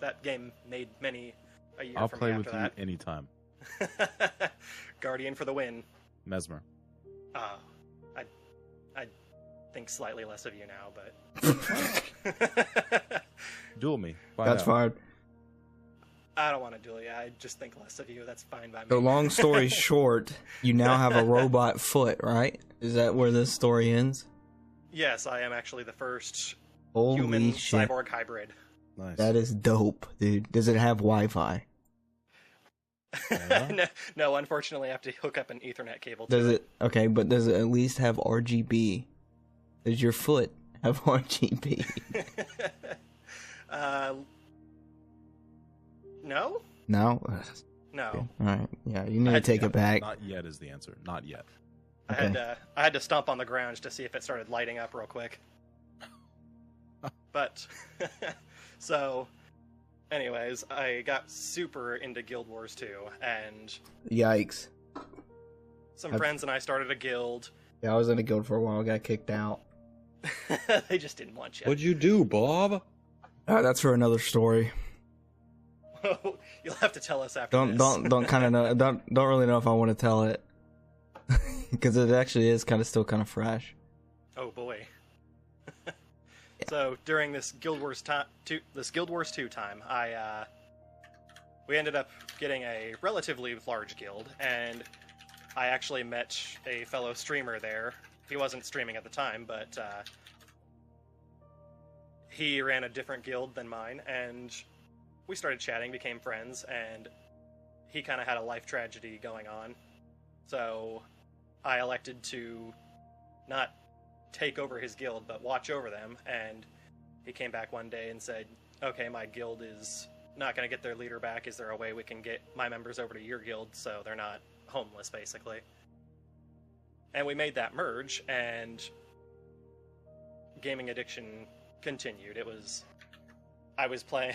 That game made many a year. I'll for play me with after you that. anytime. Guardian for the win. Mesmer. I think slightly less of you now, but Duel me. That's fine. I don't want to duel you. I just think less of you. That's fine by me. So long story short, you now have a robot foot, right? Is that where this story ends? Yes, I am actually the first Holy human shit. cyborg hybrid. Nice. That is dope, dude. Does it have Wi-Fi? Yeah. No, unfortunately, I have to hook up an Ethernet cable to Does it? Okay, but does it at least have RGB? Does your foot have RGB? No? No? No. Okay. Alright, yeah, you need to take it back. Not yet is the answer. Not yet. I had to stomp on the ground to see if it started lighting up real quick. But so, anyways, I got super into Guild Wars 2, and Yikes. some friends and I started a guild. Yeah, I was in a guild for a while, got kicked out. They just didn't want you. What'd you do, Bob? That's for another story. You'll have to tell us after this. Don't kind of know. Don't really know if I want to tell it, because it actually is still kind of fresh. Oh boy. So during this Guild Wars 2 time, we ended up getting a relatively large guild, and I actually met a fellow streamer there. He wasn't streaming at the time, but he ran a different guild than mine, and we started chatting, became friends, and he kind of had a life tragedy going on. So I elected to not take over his guild, but watch over them, and he came back one day and said, okay, my guild is not going to get their leader back. Is there a way we can get my members over to your guild so they're not homeless, basically? And we made that merge, and gaming addiction continued. I was playing...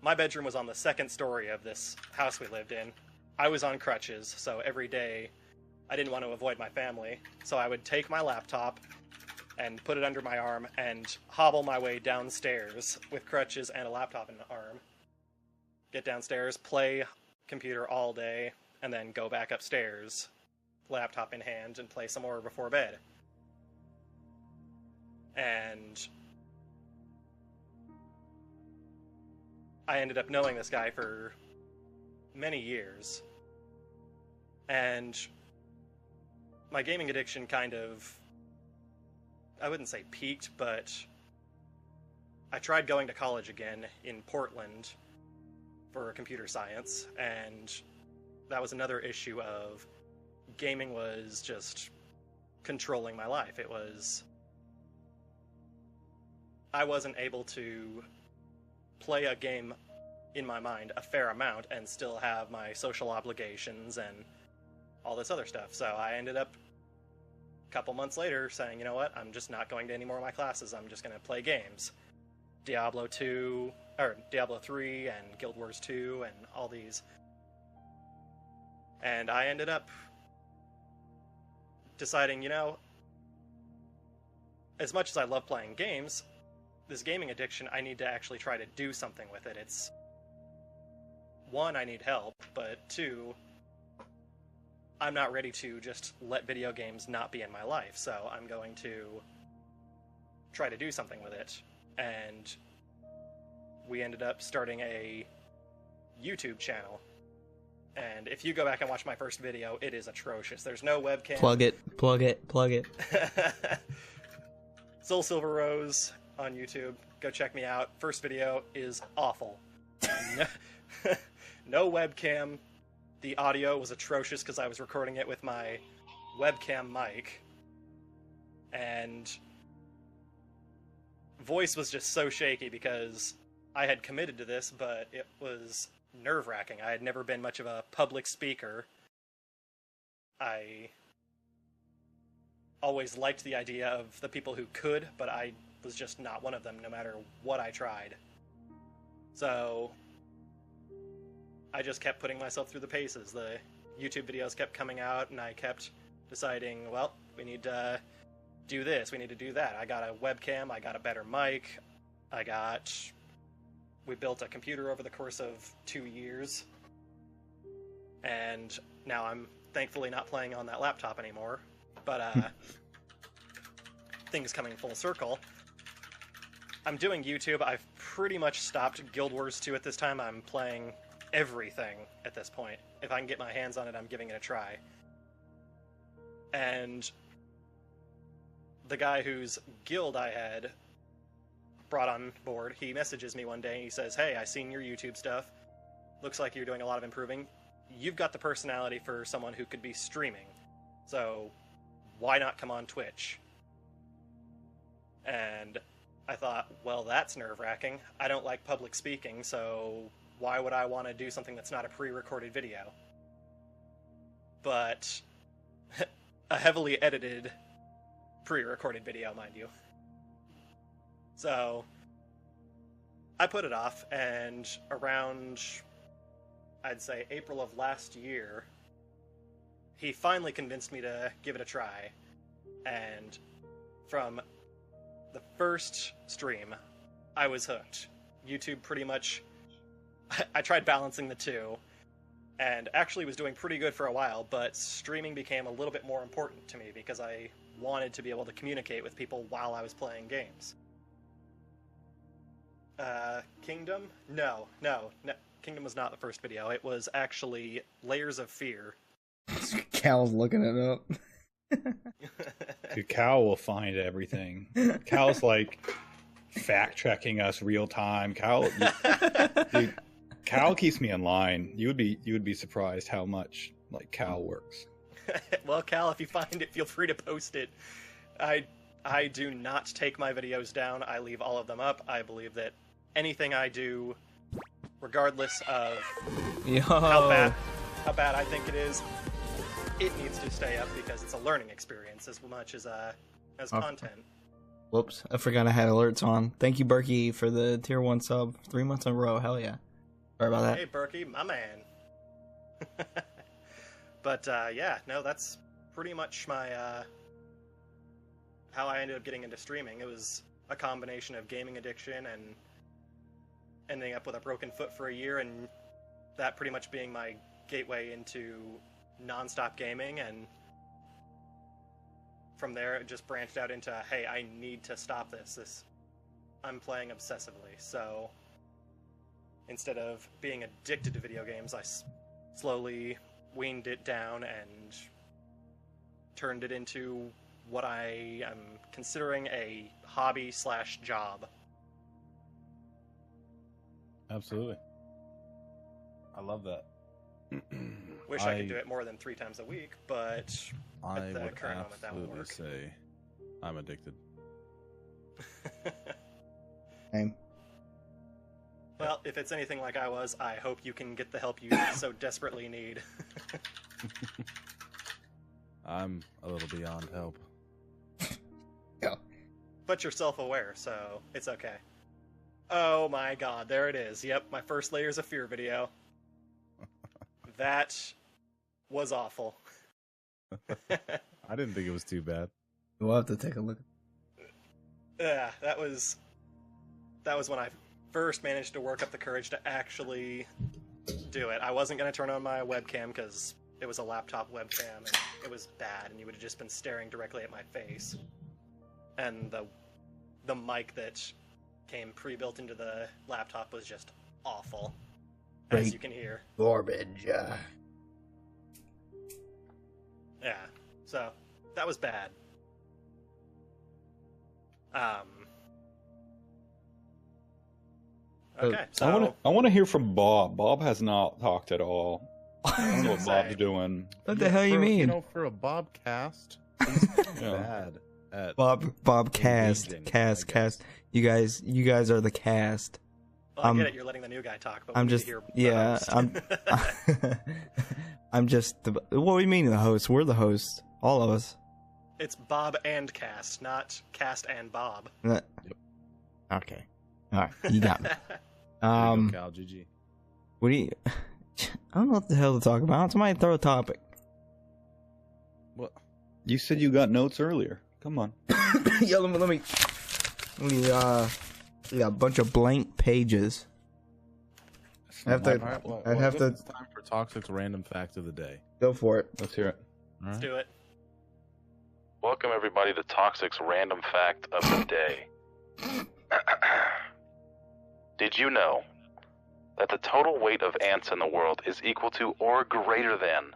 My bedroom was on the second story of this house we lived in. I was on crutches, so every day I didn't want to avoid my family, so I would take my laptop and put it under my arm and hobble my way downstairs with crutches and a laptop in the arm. Get downstairs, play computer all day, and then go back upstairs, laptop in hand, and play some more before bed. And I ended up knowing this guy for many years, and my gaming addiction kind of, I wouldn't say peaked, but I tried going to college again in Portland for computer science, and that was another issue of gaming was just controlling my life. I wasn't able to play a game in my mind a fair amount and still have my social obligations and all this other stuff. So I ended up a couple months later saying, you know what, I'm just not going to any more of my classes. I'm just going to play games. Diablo 3 and Guild Wars 2 and all these. And I ended up deciding, as much as I love playing games, this gaming addiction, I need to actually try to do something with it. It's, one, I need help, but two, I'm not ready to just let video games not be in my life, so I'm going to try to do something with it. And we ended up starting a YouTube channel. And if you go back and watch my first video, it is atrocious. There's no webcam. Plug it. Soul Silver Rose on YouTube. Go check me out. First video is awful. No webcam. The audio was atrocious because I was recording it with my webcam mic. And voice was just so shaky because I had committed to this, but it was nerve-wracking. I had never been much of a public speaker. I always liked the idea of the people who could, but I was just not one of them, no matter what I tried. So I just kept putting myself through the paces. The YouTube videos kept coming out, and I kept deciding, well, we need to do this, we need to do that. I got a webcam, I got a better mic, we built a computer over the course of 2 years, and now I'm thankfully not playing on that laptop anymore, but things coming full circle. I'm doing YouTube. I've pretty much stopped Guild Wars 2 at this time. I'm playing everything at this point. If I can get my hands on it, I'm giving it a try. And the guy whose guild I had brought on board, he messages me one day and he says, hey, I seen your YouTube stuff. Looks like you're doing a lot of improving. You've got the personality for someone who could be streaming. So why not come on Twitch? And I thought, well, that's nerve-wracking. I don't like public speaking, so why would I want to do something that's not a pre-recorded video? but a heavily edited pre-recorded video, mind you. So I put it off, and around, I'd say, April of last year, he finally convinced me to give it a try. And from the first stream, I was hooked. YouTube pretty much... I tried balancing the two, and actually was doing pretty good for a while, but streaming became a little bit more important to me because I wanted to be able to communicate with people while I was playing games. Kingdom? No. Kingdom was not the first video. It was actually Layers of Fear. Cal's looking it up. Dude, Cal will find everything. Cal's like fact-checking us real time. Dude, Cal keeps me in line. You would be surprised how much like Cal works. Well, Cal, if you find it, feel free to post it. I do not take my videos down. I leave all of them up. I believe that anything I do, regardless of how bad I think it is, it needs to stay up because it's a learning experience as much as content. Whoops, I forgot I had alerts on. Thank you, Berkey, for the tier 1 sub. 3 months in a row. Hell yeah. Sorry about that. Hey, Berkey, my man. But yeah, no, that's pretty much my how I ended up getting into streaming. It was a combination of gaming addiction and ending up with a broken foot for a year, and that pretty much being my gateway into non-stop gaming, and from there it just branched out into, hey, I need to stop this. I'm playing obsessively, so instead of being addicted to video games, I slowly weaned it down and turned it into what I am considering a hobby/job. Absolutely. I love that. Wish I could do it more than 3 times a week, but I at the would current moment that won't absolutely work. say I'm addicted. Same. Well, if it's anything like I was, I hope you can get the help you so desperately need. I'm a little beyond help. Yeah. But you're self-aware, so it's okay. Oh my god, there it is. Yep, my first Layers of Fear video. That was awful. I didn't think it was too bad. We'll have to take a look. Yeah, that was when I first managed to work up the courage to actually do it. I wasn't going to turn on my webcam because it was a laptop webcam and it was bad, and you would have just been staring directly at my face. And the mic that came pre-built into the laptop was just awful, as you can hear. Garbage. Yeah, so that was bad. Okay, so I want to hear from Bob. Bob has not talked at all. I don't know what Bob's doing. What the hell you mean? You know, for a BOBCAST, he's bad at BobCast, engaging, cast. You guys are the cast. well, I get it. You're letting the new guy talk, but I'm we just need to hear the host. I'm just what do you mean the host? We're the hosts, all of us. It's Bob and Cast, not Cast and Bob. Okay, all right, you got me. Cal, GG. What do you? I don't know what the hell to talk about. Somebody throw a topic. What? You said you got notes earlier. Come on. Yeah, let me. We got a bunch of blank pages. I have to. All right, well, I'd have to It's time for Toxic's random fact of the day. go for it. Let's hear it. All Let's right. do it. Welcome everybody to Toxic's random fact of the day. Did you know that the total weight of ants in the world is equal to or greater than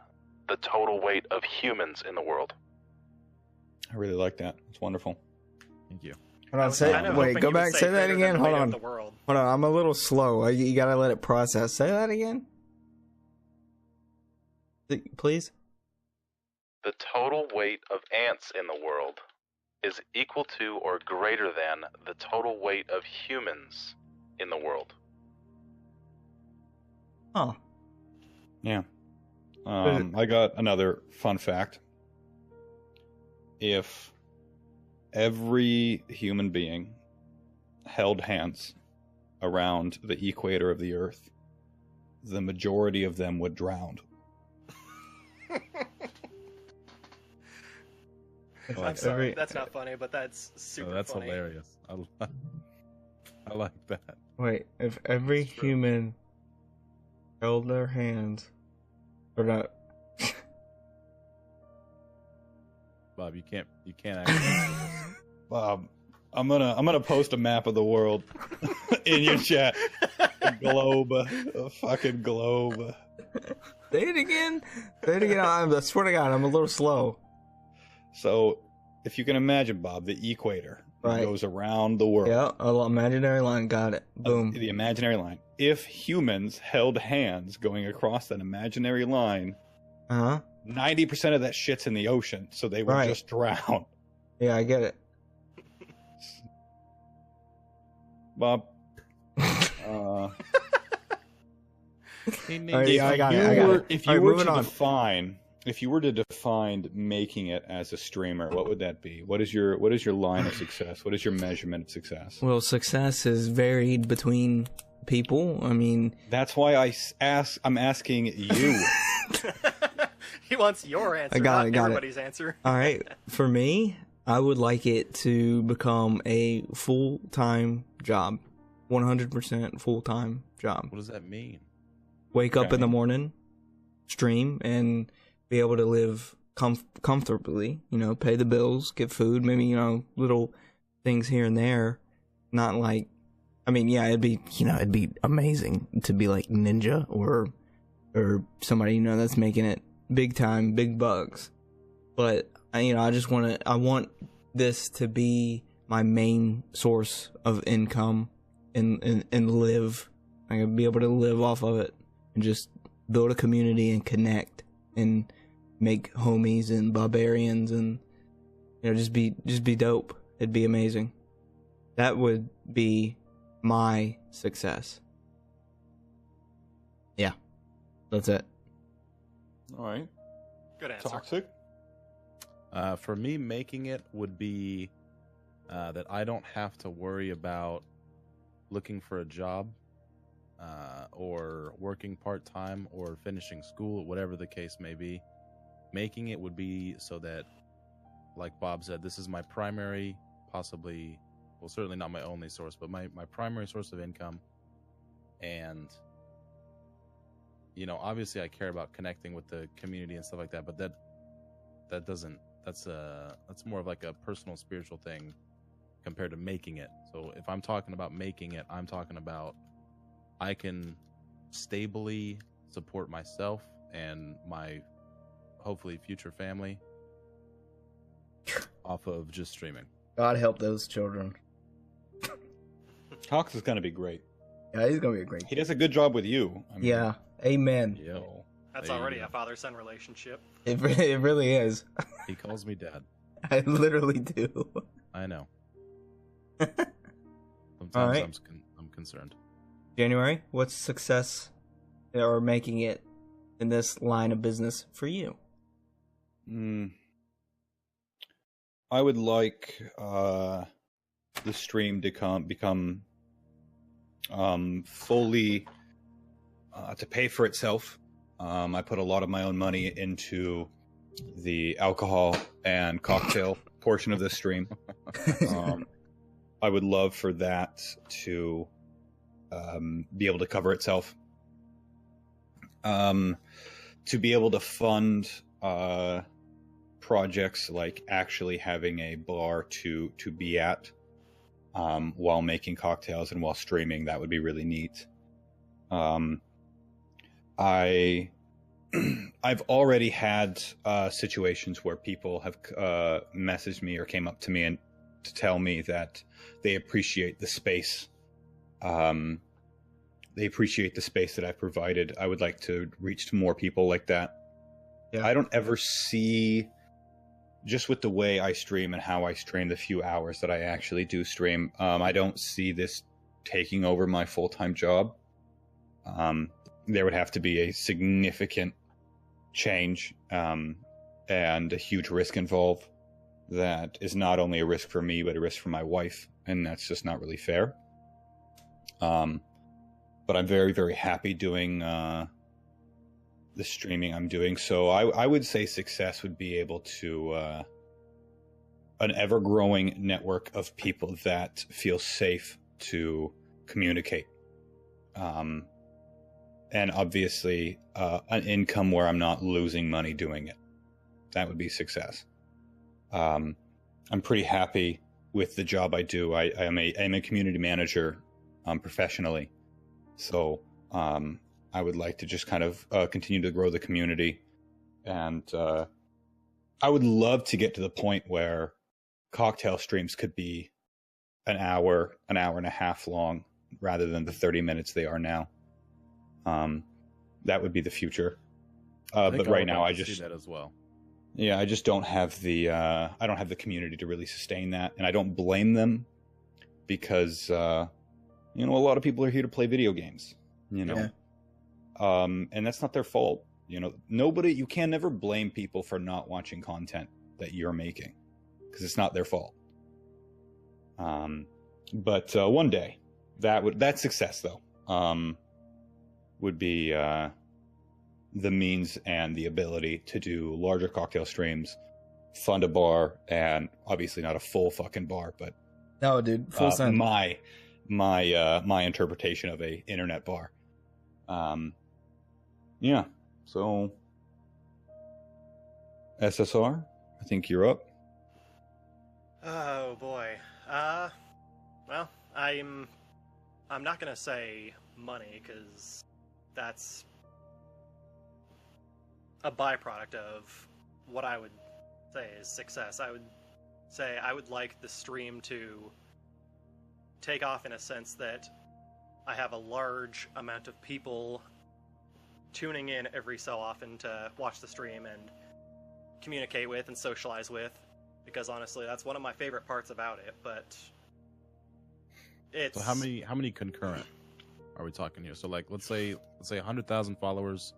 the total weight of humans in the world? I really like that. It's wonderful. Thank you. Hold I on, was say. kind of Wait, hoping go you would back. say Say that greater again. than the Hold weight on. of the world. Hold on. I'm a little slow. You gotta let it process. Say that again. Please. The total weight of ants in the world is equal to or greater than the total weight of humans in the world. Oh. Yeah. I got another fun fact. If every human being held hands around the equator of the Earth, the majority of them would drown. I'm sorry, that's not funny, but that's super That's funny. hilarious. I like that. Wait, if every human held their hands, or not? Bob, you can't actually. Bob, I'm gonna post a map of the world in your chat. A globe, a fucking globe. Say it again. Say it again. I swear to God, I'm a little slow. So, if you can imagine, Bob, the equator Right. goes around the world. Yeah, a little imaginary line. Got it. Boom. The imaginary line. If humans held hands going across that imaginary line, Uh huh. 90% of that shit's in the ocean, so they would Right. just drown. Yeah, I get it. Bob, He needs Alright, yeah, I got it. if All you right, were moving to on. define making it as a streamer, what would that be? What is your line of success? What is your measurement of success? Well, success is varied between people. I mean, That's why I'm asking you. He wants your answer, I got it, not got it. everybody's answer. all right, for me, I would like it to become a full-time job, 100% full-time job. What does that mean? Wake up in the Okay. morning, stream, and be able to live comfortably. You know, pay the bills, get food, maybe little things here and there. Not like, I mean, yeah, it'd be amazing to be like Ninja or somebody that's making it big time, big bucks. But I want this to be my main source of income and live. I can be able to live off of it and just build a community and connect and make homies and barbarians and just be dope. It'd be amazing. That would be my success. Yeah. That's it. All right. Good answer. Toxic. For me, making it would be that I don't have to worry about looking for a job or working part-time or finishing school, whatever the case may be. Making it would be so that, like Bob said, this is my primary, possibly, well, certainly not my only source, but my primary source of income. And, obviously I care about connecting with the community and stuff like that, but that doesn't, that's more of like a personal spiritual thing compared to making it. So if I'm talking about making it, I'm talking about I can stably support myself and my hopefully future family off of just streaming. God help those children. Tox is gonna be great. Yeah, he's gonna be a great He does a good job with you. I mean, Yeah. Amen. Yeah, so- That's There you already go. a father-son relationship. It really is. he calls me dad. I literally do. I know. All Sometimes right. I'm concerned. January, what's success or making it in this line of business for you? I would like the stream to become fully to pay for itself. I put a lot of my own money into the alcohol and cocktail portion of this stream. I would love for that to be able to cover itself. To be able to fund projects like actually having a bar to be at while making cocktails and while streaming, that would be really neat. I've already had situations where people have messaged me or came up to me and to tell me that they appreciate the space. They appreciate the space that I've provided. I would like to reach to more people like that. Yeah. I don't ever see, just with the way I stream and how I stream the few hours that I actually do stream, I don't see this taking over my full-time job. There would have to be a significant change and a huge risk involved that is not only a risk for me, but a risk for my wife. And that's just not really fair. But I'm very, very happy doing the streaming I'm doing. So I would say success would be able to an ever-growing network of people that feel safe to communicate. And obviously an income where I'm not losing money doing it. That would be success. I'm pretty happy with the job I do. I'm a community manager professionally. So I would like to just kind of continue to grow the community. And I would love to get to the point where cocktail streams could be an hour and a half long rather than the 30 minutes they are now. That would be the future. But right now I just see that as well. Yeah, I just don't have the I don't have the community to really sustain that, and I don't blame them because you know, a lot of people are here to play video games, you know. Yeah. And that's not their fault. You know, you can never blame people for not watching content that you're making because it's not their fault. But one day that success though would be the means and the ability to do larger cocktail streams, fund a bar, and obviously not a full fucking bar, but no, dude, full send. My interpretation of a internet bar. Yeah. So SSR, I think you're up. Oh boy. Well, I'm not gonna say money because that's a byproduct of what I would say is success. I would say I would like the stream to take off in a sense that I have a large amount of people tuning in every so often to watch the stream and communicate with and socialize with, because honestly that's one of my favorite parts about it. But it's so how many concurrent are we talking here? So like let's say 100,000 followers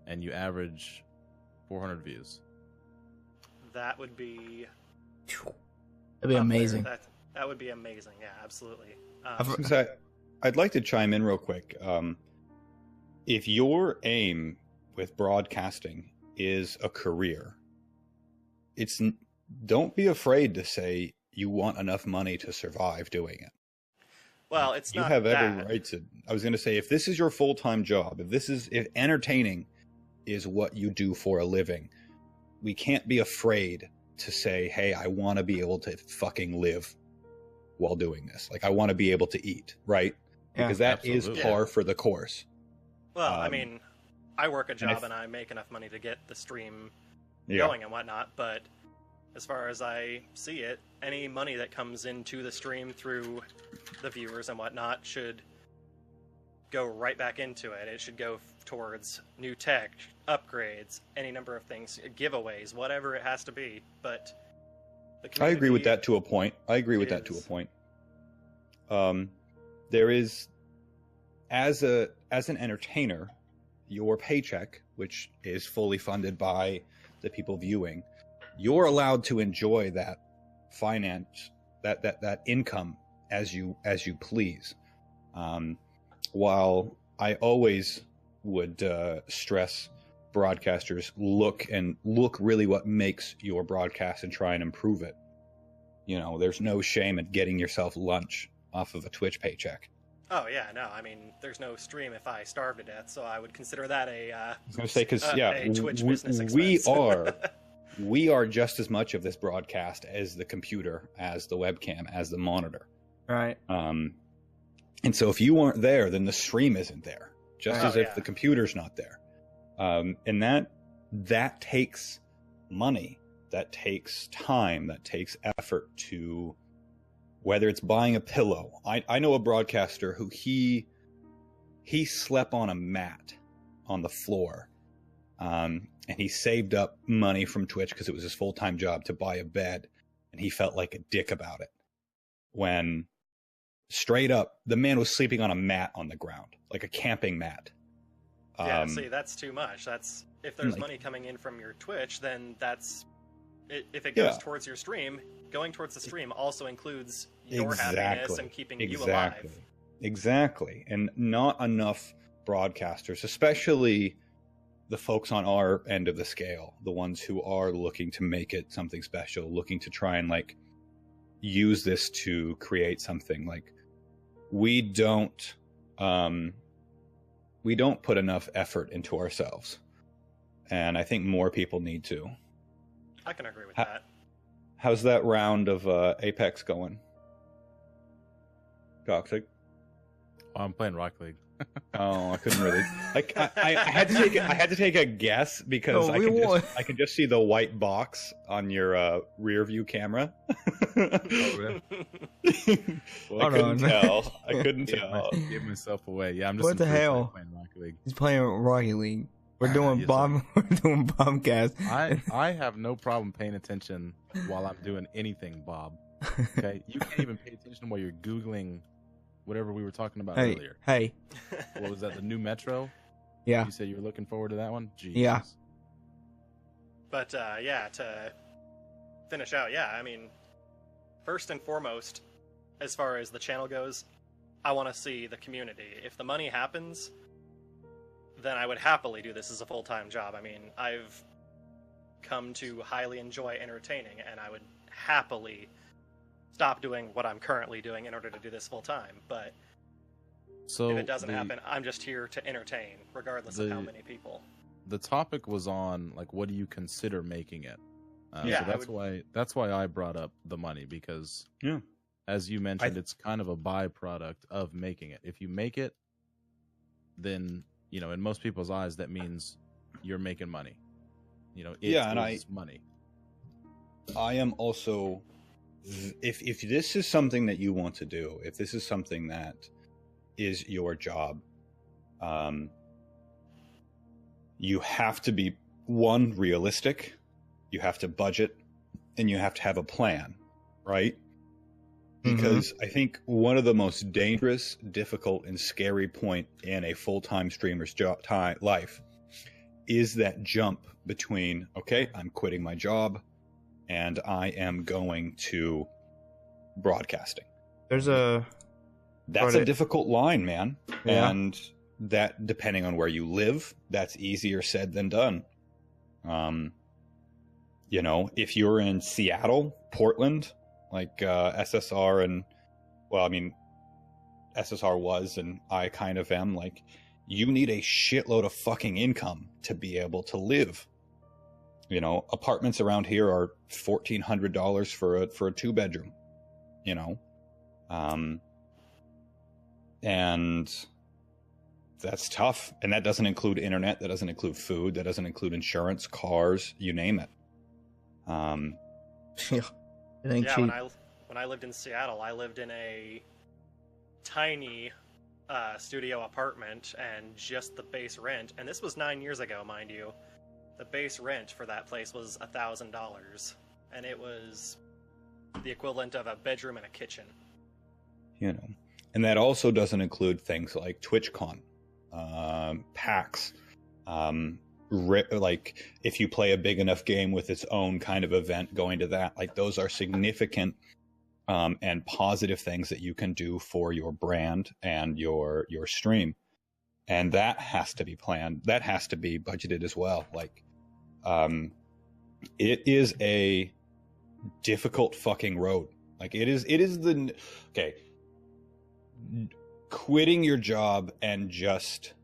and you average 400 views. That would be amazing. That would be amazing. Yeah, absolutely. I'd like to chime in real quick. If your aim with broadcasting is a career, don't be afraid to say you want enough money to survive doing it. Well, it's not you have that. every right to. I was going to say, if this is your full-time job, if entertaining is what you do for a living, we can't be afraid to say, hey, I want to be able to fucking live while doing this. Like, I want to be able to eat, right? Yeah, because that absolutely. is par for the course. Well, I mean, I work a job and I make enough money to get the stream going and whatnot, but as far as I see it, any money that comes into the stream through the viewers and whatnot should go right back into it. It should go towards new tech, upgrades, any number of things, giveaways, whatever it has to be. But the I agree with that to a point. There is, as an entertainer, your paycheck, which is fully funded by the people viewing, you're allowed to enjoy that finance, that income as you please. While I always would stress broadcasters look really what makes your broadcast and try and improve it. You know, there's no shame in getting yourself lunch off of a Twitch paycheck. Oh yeah, no, I mean, there's no stream if I starve to death, so I would consider that a I was going to say, because a Twitch business expense. we are just as much of this broadcast as the computer, as the webcam, as the monitor. Right. And so if you aren't there, then the stream isn't there, just as if the computer's not there. And that takes money, that takes time, that takes effort to, whether it's buying a pillow. I know a broadcaster who he slept on a mat on the floor, and he saved up money from Twitch because it was his full-time job to buy a bed, and he felt like a dick about it when straight up the man was sleeping on a mat on the ground, like a camping mat. Yeah, see, that's too much. That's if there's Like- money coming in from your Twitch, then that's if it goes Yeah. towards your stream. Going towards the stream also includes your happiness and keeping you alive. Exactly. And not enough broadcasters, especially the folks on our end of the scale, the ones who are looking to make it something special, looking to try and like use this to create something. Like we don't put enough effort into ourselves. And I think more people need to. I can agree with that. How's that round of Apex going? Toxic? Oh, I'm playing Rocket League. Oh, I couldn't really. Like, I had to take a guess because No, I could just see the white box on your rear view camera. Really? I couldn't tell. I couldn't tell. Give myself away. Yeah, I'm just What the hell? playing Rocket League. He's playing Rocket League. We're doing Yes, We're doing Bobcast. I have no problem paying attention while I'm doing anything, Bob. Okay, you can't even pay attention while you're Googling whatever we were talking about earlier. Hey, What was that? The new Metro? yeah. You said you were looking forward to that one? Jesus. Yeah. But yeah, to finish out, yeah, I mean, first and foremost, as far as the channel goes, I want to see the community. If the money happens, then I would happily do this as a full-time job. I mean, I've come to highly enjoy entertaining, and I would happily stop doing what I'm currently doing in order to do this full-time. But So if it doesn't happen, I'm just here to entertain, regardless of how many people. The topic was on like, what do you consider making it? Yeah, so that's why I brought up the money, because as you mentioned, it's kind of a byproduct of making it. If you make it, then in most people's eyes, that means you're making money. It's money. I am also, if this is something that you want to do, if this is something that is your job, you have to be, one, realistic, you have to budget, and you have to have a plan, right? Because I think one of the most dangerous, difficult, and scary point in a full-time streamer's life is that jump between, okay, I'm quitting my job and I am going to broadcasting. That's a difficult line, man. Yeah. And that, depending on where you live, that's easier said than done. If you're in Seattle, Portland, like SSR and, well, I mean, SSR was, and I kind of am, like, you need a shitload of fucking income to be able to live. Apartments around here are $1,400 for a 2-bedroom, and that's tough. And that doesn't include internet, that doesn't include food, that doesn't include insurance, cars, you name it. Yeah. It ain't cheap. When I lived in Seattle, I lived in a tiny studio apartment, and just the base rent, and this was 9 years ago, mind you, the base rent for that place was $1,000, and it was the equivalent of a bedroom and a kitchen. And that also doesn't include things like TwitchCon, PAX, like if you play a big enough game with its own kind of event, going to that, like those are significant and positive things that you can do for your brand and your stream. And that has to be planned. That has to be budgeted as well. Like, it is a difficult fucking road. Like quitting your job and just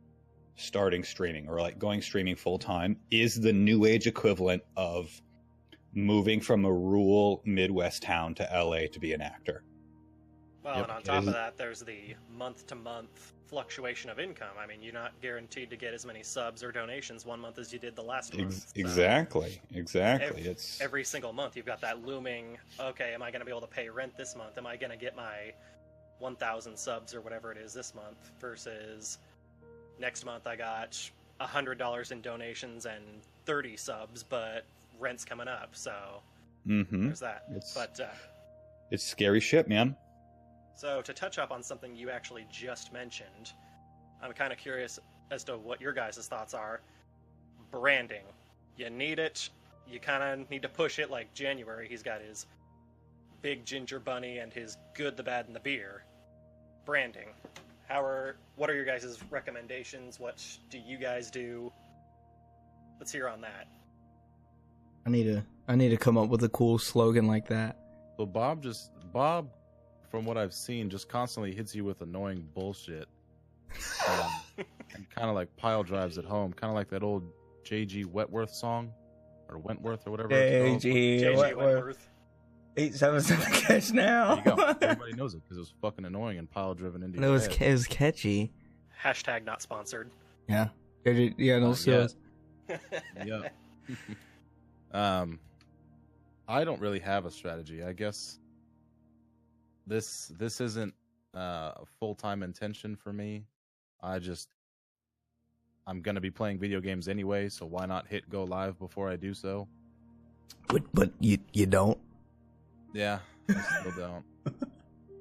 starting streaming, or like going streaming full time, is the new age equivalent of moving from a rural Midwest town to LA to be an actor. Well, and on top of that, there's the month-to-month fluctuation of income. I mean, you're not guaranteed to get as many subs or donations one month as you did the last month. Exactly. Every single month, you've got that looming, okay, am I going to be able to pay rent this month? Am I going to get my 1,000 subs or whatever it is this month? Versus next month I got $100 in donations and 30 subs, but rent's coming up, so there's that. It's scary shit, man. So to touch up on something you actually just mentioned, I'm kind of curious as to what your guys' thoughts are. branding. You need it. You kind of need to push it. Like January, he's got his big ginger bunny and his good, the bad, and the beer. Branding. What are your guys' recommendations? What do you guys do? Let's hear on that. I need to come up with a cool slogan like that. So Bob, from what I've seen, just constantly hits you with annoying bullshit, and kind of like pile drives at home, kind of like that old J.G. Wentworth song, or Wentworth or whatever. J.G. Wentworth. 877 catch now. There you go. Everybody knows it because it was fucking annoying and pile driven into your head. It was catchy. Hashtag not sponsored. Yeah. Yeah, no sales. Yeah. I don't really have a strategy. I guess this isn't a full-time intention for me. I'm gonna be playing video games anyway, so why not hit go live before I do so? But you don't. Yeah, I still don't.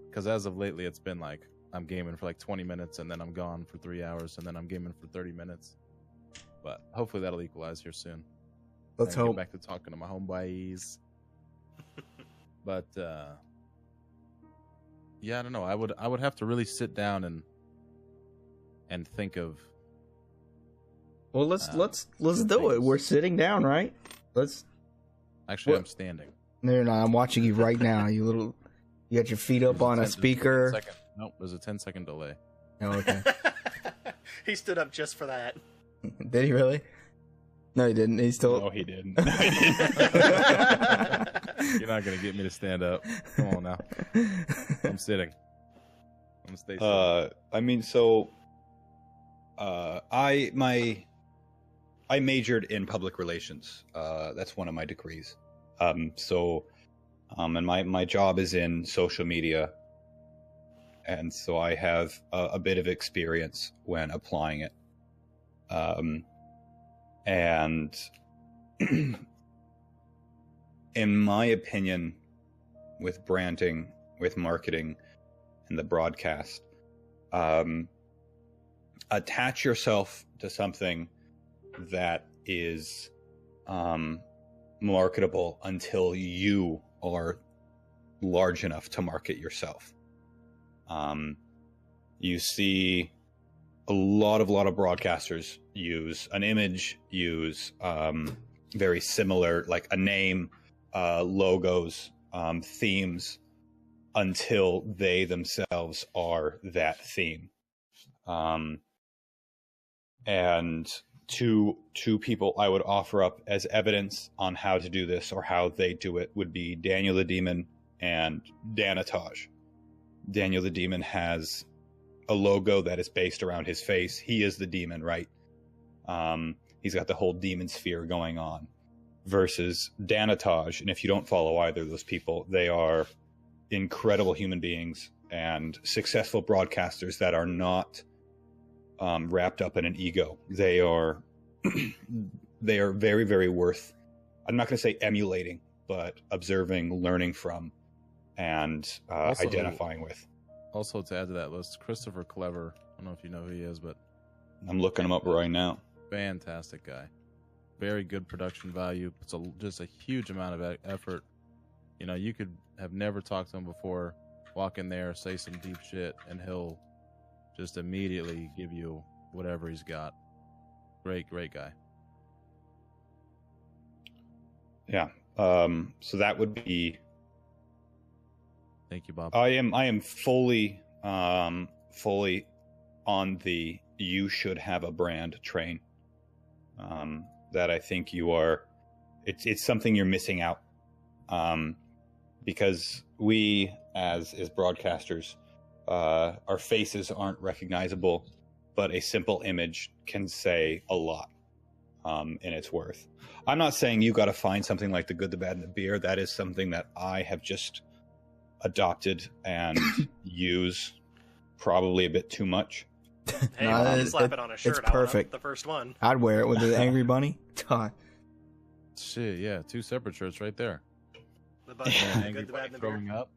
Because as of lately, it's been like I'm gaming for like 20 minutes and then I'm gone for 3 hours and then I'm gaming for 30 minutes. But hopefully that'll equalize here soon. Let's hope. Get back to talking to my homeboys. But yeah, I don't know. I would have to really sit down and think of. Well, let's do it. We're sitting down, right? Actually, I'm standing. No, I'm watching you right now. You got your feet up on a speaker. Nope, there's a 10-second delay. Oh, okay. He stood up just for that. Did he really? No, he didn't. He still. No, he didn't. You're not gonna get me to stand up. Come on now. I'm sitting. I'm gonna stay sitting. I mean, so I majored in public relations. That's one of my degrees. And my job is in social media, and so I have a bit of experience when applying it. And in my opinion, with branding, with marketing, and the broadcast, attach yourself to something that is marketable until you are large enough to market yourself. You see a lot of broadcasters use an image, use very similar, like a name, logos, themes, until they themselves are that theme. And two people I would offer up as evidence on how to do this or how they do it would be Daniel the Demon and Danatage. Daniel the Demon has a logo that is based around his face. He is the demon, right? He's got the whole demon sphere going on. Versus Danatage, and if you don't follow either of those people, they are incredible human beings and successful broadcasters that are not wrapped up in an ego. They are very, very worth, I'm not going to say emulating, but observing, learning from, and identifying with. Also, to add to that list, Christopher Clever. I don't know if you know who he is, but I'm looking him up right now. Fantastic guy. Very good production value. It's just a huge amount of effort. You know, you could have never talked to him before, walk in there, say some deep shit, and he'll just immediately give you whatever he's got. Great guy. Yeah. So that would be. Thank you, Bob. I am fully on the you should have a brand train. That I think you are. It's something you're missing out. Because we as broadcasters, our faces aren't recognizable, but a simple image can say a lot in its worth. I'm not saying you got to find something like the good, the bad, and the beer. That is something that I have just adopted and use probably a bit too much. Hey, I'll slap it on a shirt. It's perfect. The first one. I'd wear it with the angry bunny. Shit, yeah, 2 separate shirts right there. The bunny, the good, the bad, and the beer. Throwing up.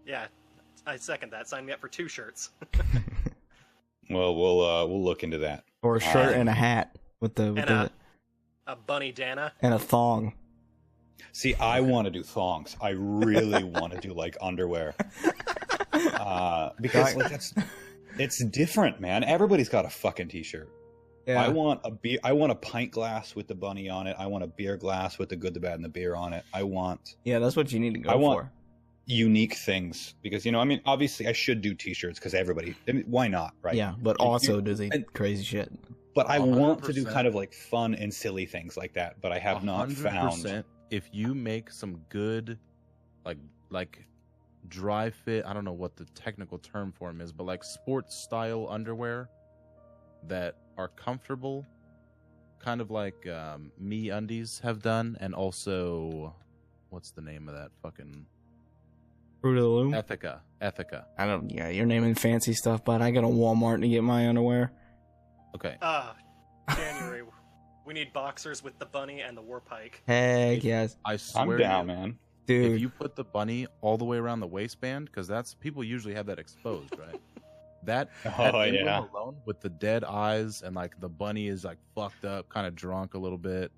Yeah, I second that. Sign me up for 2 shirts. Well, we'll look into that. Or a shirt and a hat with the A bunny Dana. And a thong. See, I want to do thongs. I really want to do like underwear. Because like, it's different, man. Everybody's got a fucking t-shirt. Yeah. I want a pint glass with the bunny on it. I want a beer glass with the good, the bad, and the beer on it. Yeah, that's what you need to go for. Unique things, because I mean, obviously I should do t-shirts because everybody, I mean, why not, right? Yeah, but also does crazy shit. But I want to do kind of like fun and silly things like that, but I have not found. If you make some good like dry fit, I don't know what the technical term for them is, but like sports style underwear that are comfortable, kind of like Me Undies have done, and also what's the name of that fucking Fruit of the Loom? Ethica. I don't. Yeah, you're naming fancy stuff, but I go to Walmart to get my underwear. Okay. January. We need boxers with the bunny and the war pike. Heck yes. I swear, I'm down, man. Dude. If you put the bunny all the way around the waistband, because that's people usually have that exposed, right? That emblem alone with the dead eyes and like the bunny is like fucked up, kind of drunk a little bit.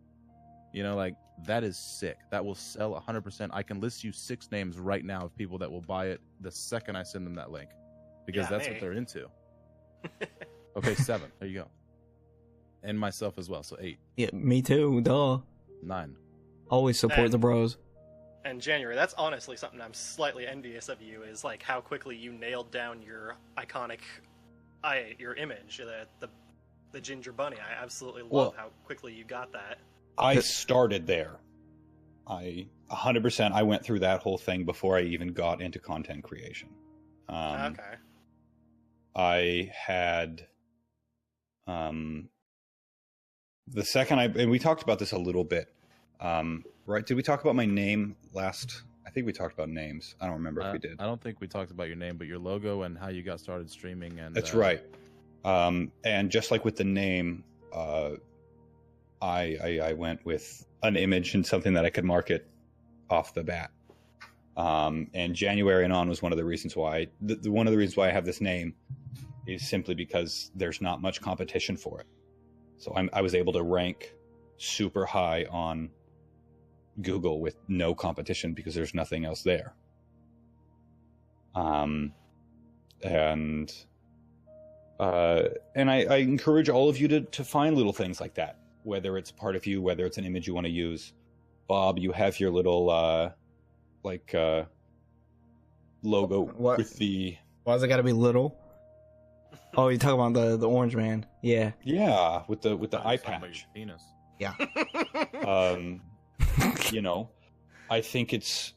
Like that is sick. That will sell 100%. I can list you 6 names right now of people that will buy it the second I send them that link, because that's what they're into. Okay, 7. There you go. And myself as well, so 8. Yeah, me too. Duh. 9. Always support the bros. And January, that's honestly something I'm slightly envious of you, is like how quickly you nailed down your iconic, your image, the ginger bunny. I absolutely love how quickly you got that. I started there. 100%. I went through that whole thing before I even got into content creation. Okay. I had, the second and we talked about this a little bit, right? Did we talk about my name last? I think we talked about names. I don't remember if we did. I don't think we talked about your name, but your logo and how you got started streaming. And that's right. And just like with the name, I went with an image and something that I could market off the bat. And January and on was one of the reasons why. One of the reasons why I have this name is simply because there's not much competition for it. So I was able to rank super high on Google with no competition because there's nothing else there. And I encourage all of you to find little things like that, whether it's part of you, whether it's an image you want to use. Bob, you have your little logo with the. Why does it got to be little? Oh, you're talking about the orange man? Yeah. Yeah, with the eye patch. Penis. Yeah. I think it's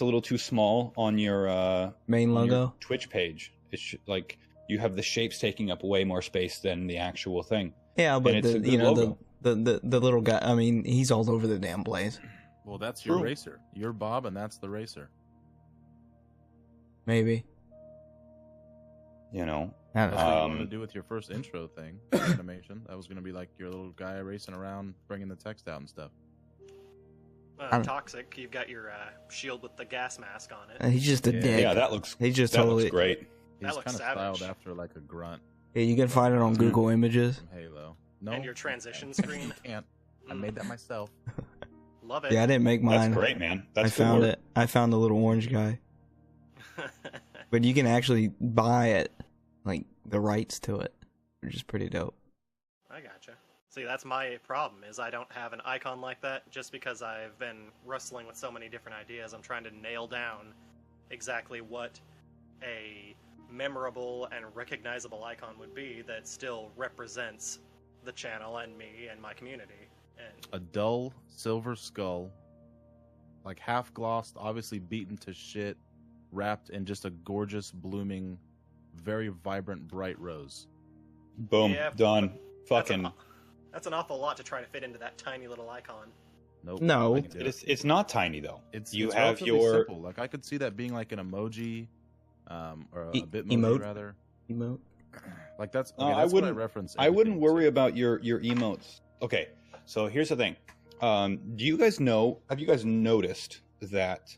a little too small on your main logo, your Twitch page. It's like you have the shapes taking up way more space than the actual thing. Yeah, but the little guy. I mean, he's all over the damn place. Well, that's your racer. You're Bob, and that's the racer. Maybe. That's what you wanted to do with your first intro thing, animation. That was going to be like your little guy racing around, bringing the text out and stuff. Toxic. You've got your shield with the gas mask on it. He's just a dick. Yeah, that looks. Looks great. He's kind of styled after like a grunt. Yeah, you can find it on Google Images. From Halo. No, and your transition screen. You can't. I made that myself. Love it. Yeah, I didn't make mine. That's great, man. I found it. I found the little orange guy. But you can actually buy it, like the rights to it, which is pretty dope. I gotcha. See, that's my problem, is I don't have an icon like that, just because I've been wrestling with so many different ideas. I'm trying to nail down exactly what a memorable and recognizable icon would be that still represents the channel and me and my community. And a dull silver skull, like half glossed, obviously beaten to shit, wrapped in just a gorgeous, blooming, very vibrant, bright rose. Boom. Yeah, done. Fucking. That's an awful lot to try to fit into that tiny little icon. Nope. No. It's not tiny, though. It's have relatively your simple. Like I could see that being like an emoji, or a Bitmoji emote? rather. Emote. Like that's. Okay, I that's wouldn't what I reference. I wouldn't everything, worry about your emotes. Okay, so here's the thing. Do you guys know? Have you guys noticed that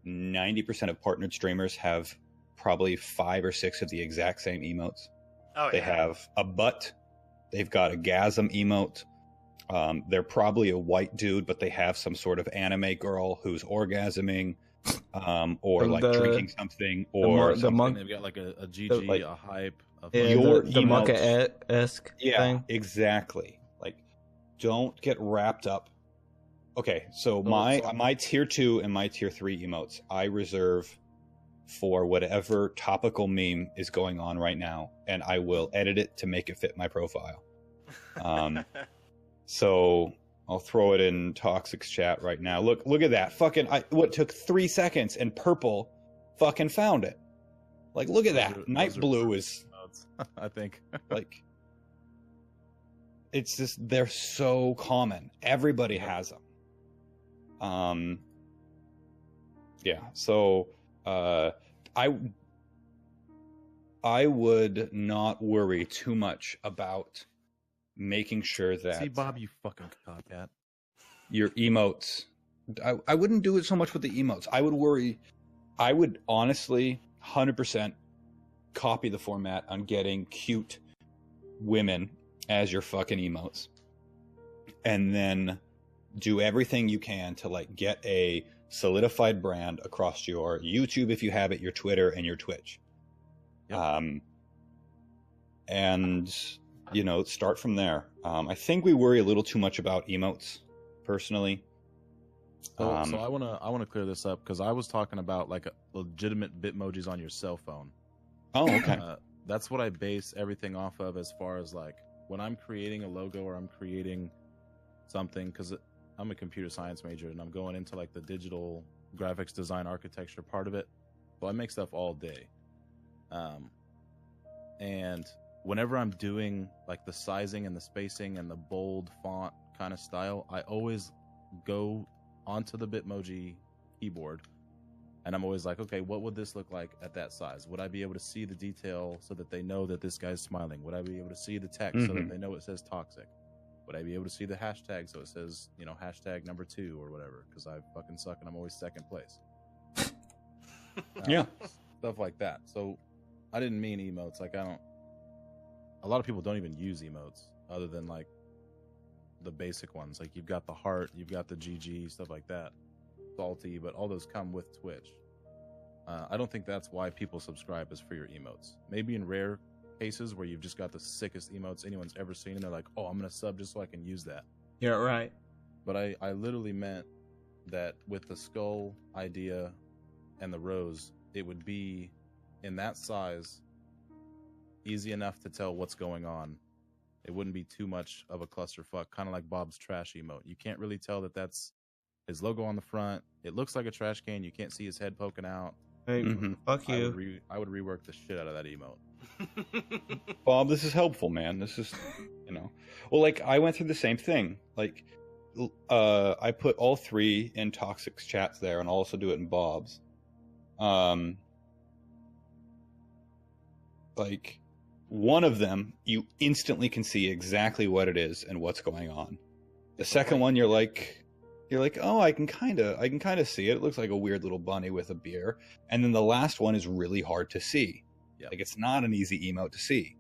90% of partnered streamers have probably 5 or 6 of the exact same emotes? Oh, They yeah. have a butt. They've got a gasm emote. They're probably a white dude, but they have some sort of anime girl who's orgasming, or like drinking something, or the monk. They've got like a GG, like, a hype. your the Monka-esque thing. Exactly. Like, don't get wrapped up. Okay, so my tier 2 and my tier 3 emotes, I reserve for whatever topical meme is going on right now, and I will edit it to make it fit my profile. So I'll throw it in Toxic's chat right now. Look at that. Fucking, what took 3 seconds, and Purple fucking found it. Like, look at that. Night Blue is, I think, like, it's just, they're so common. Everybody has them. Yeah. So, I would not worry too much about making sure that see, Bob, you fucking copycat. Your emotes, I wouldn't do it so much with the emotes. I would honestly 100% copy the format on getting cute women as your fucking emotes, and then do everything you can to like get a solidified brand across your YouTube if you have it, your Twitter, and your Twitch. Yep. And you know, start from there. I think we worry a little too much about emotes, personally. So I wanna clear this up, because I was talking about like legitimate Bitmojis on your cell phone. Oh, okay. That's what I base everything off of, as far as like when I'm creating a logo or I'm creating something, because I'm a computer science major and I'm going into like the digital graphics design architecture part of it. So I make stuff all day. And whenever I'm doing like the sizing and the spacing and the bold font kind of style, I always go onto the Bitmoji keyboard and I'm always like, okay, what would this look like at that size? Would I be able to see the detail so that they know that this guy's smiling? Would I be able to see the text so that they know it says toxic? Would I be able to see the hashtag so it says, you know, hashtag #2 or whatever? Because I fucking suck and I'm always second place. Yeah. Stuff like that. So I didn't mean emotes. Like, a lot of people don't even use emotes other than like the basic ones. Like, you've got the heart, you've got the GG, stuff like that. Salty, but all those come with Twitch. I don't think that's why people subscribe, is for your emotes. Maybe in rare cases where you've just got the sickest emotes anyone's ever seen and they're like, oh, I'm gonna sub just so I can use that. Yeah, right. But I literally meant that with the skull idea and the rose, it would be in that size, easy enough to tell what's going on. It wouldn't be too much of a clusterfuck, kind of like Bob's trash emote. You can't really tell that that's his logo on the front. It looks like a trash can. You can't see his head poking out. Hey, fuck you. I would rework the shit out of that emote. Bob, this is helpful, man. This is, you know, well, like, I went through the same thing. Like, I put all 3 in Toxic's chats there, and I'll also do it in Bob's. Like, one of them, you instantly can see exactly what it is and what's going on. The second one, you're like, oh, I can kind of see it. It looks like a weird little bunny with a beer. And then the last one is really hard to see. Yep. Like, it's not an easy emote to see.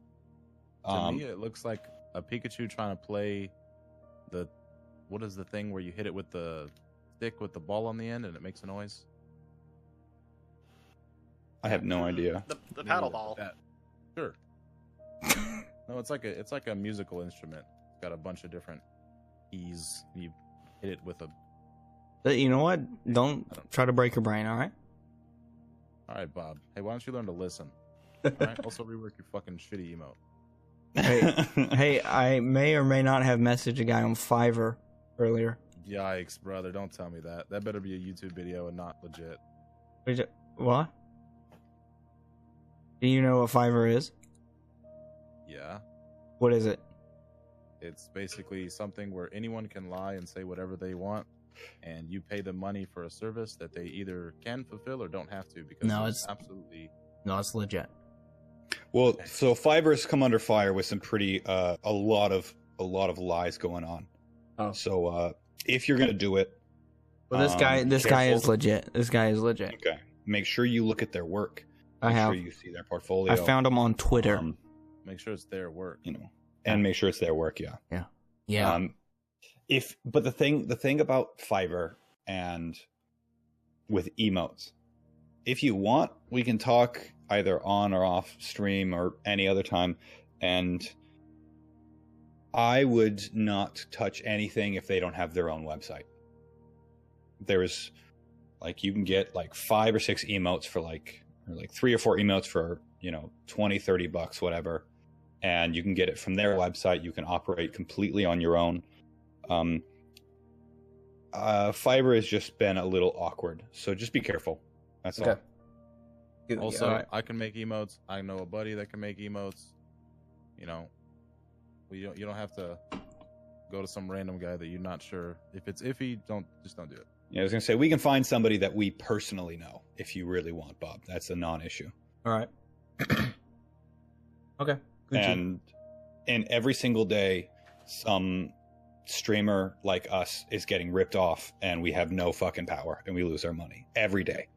To me, it looks like a Pikachu trying to play what is the thing where you hit it with the stick with the ball on the end and it makes a noise? I have no idea. The paddle ball. Sure. No, it's like a musical instrument. It's got a bunch of different keys. You hit it with a... But you know what? Don't try to break your brain, alright? Alright, Bob. Hey, why don't you learn to listen? Alright? Also rework your fucking shitty emote. Hey, I may or may not have messaged a guy on Fiverr earlier. Yikes, brother. Don't tell me that. That better be a YouTube video and not legit. What? Do you know what Fiverr is? Yeah. What is it? It's basically something where anyone can lie and say whatever they want, and you pay them money for a service that they either can fulfill or don't have to, because it's absolutely... No, it's legit. Well, so Fiverr's come under fire with some pretty a lot of lies going on. Oh. So if you're gonna do it, well, this guy is legit. This guy is legit. Okay, make sure you look at their work. Make sure you see their portfolio. I found him on Twitter. Make sure it's their work. And make sure it's their work. Yeah. But the thing about Fiverr and with emotes, if you want, we can talk either on or off stream or any other time, and I would not touch anything if they don't have their own website. There's like, you can get like 5 or 6 emotes for like 3 or 4 emotes for, you know, $20-$30, whatever, and you can get it from their website. You can operate completely on your own. Fiverr has just been a little awkward, so just be careful. That's all. Also, Alright. I can make emotes. I know a buddy that can make emotes. You know, you don't have to go to some random guy that you're not sure if it's iffy. Don't do it. Yeah, I was gonna say, we can find somebody that we personally know if you really want, Bob. That's a non-issue. All right. Okay. Good And every single day, some streamer like us is getting ripped off, and we have no fucking power, and we lose our money every day.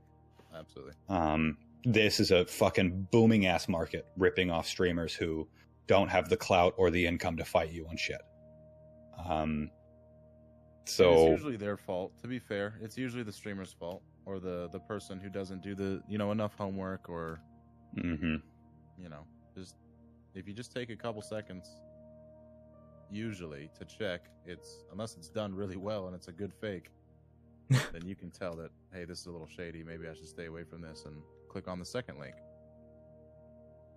Absolutely. This is a fucking booming ass market, ripping off streamers who don't have the clout or the income to fight you on shit. So it's usually their fault. To be fair, it's usually the streamer's fault, or the person who doesn't do the enough homework, or just if you just take a couple seconds, usually to check, unless it's done really well and it's a good fake, then you can tell that, hey, this is a little shady. Maybe I should stay away from this and click on the second link.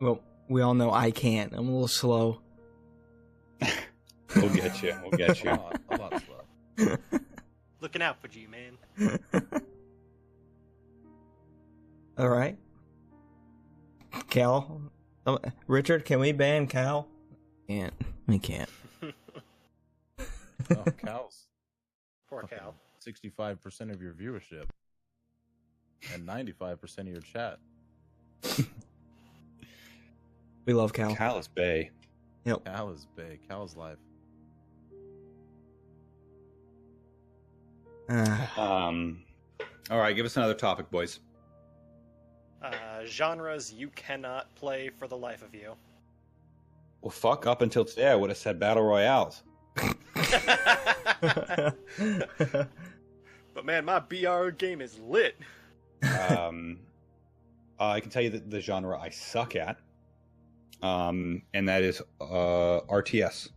Well, we all know I can't. I'm a little slow. we'll get you. We'll get you. A lot slow. Looking out for you, man. All right. Cal. Richard, can we ban Cal? Can't. We can't. Oh, Cal's Poor Cal. 65% of your viewership and 95% of your chat. We love Cal. Callus Bay. Yep. Cal is big. Cal is life. All right, give us another topic, boys. Genres you cannot play for the life of you. Well, fuck, up until today, I would have said battle royales. But man, my BR game is lit. I can tell you that the genre I suck at, and that is RTS.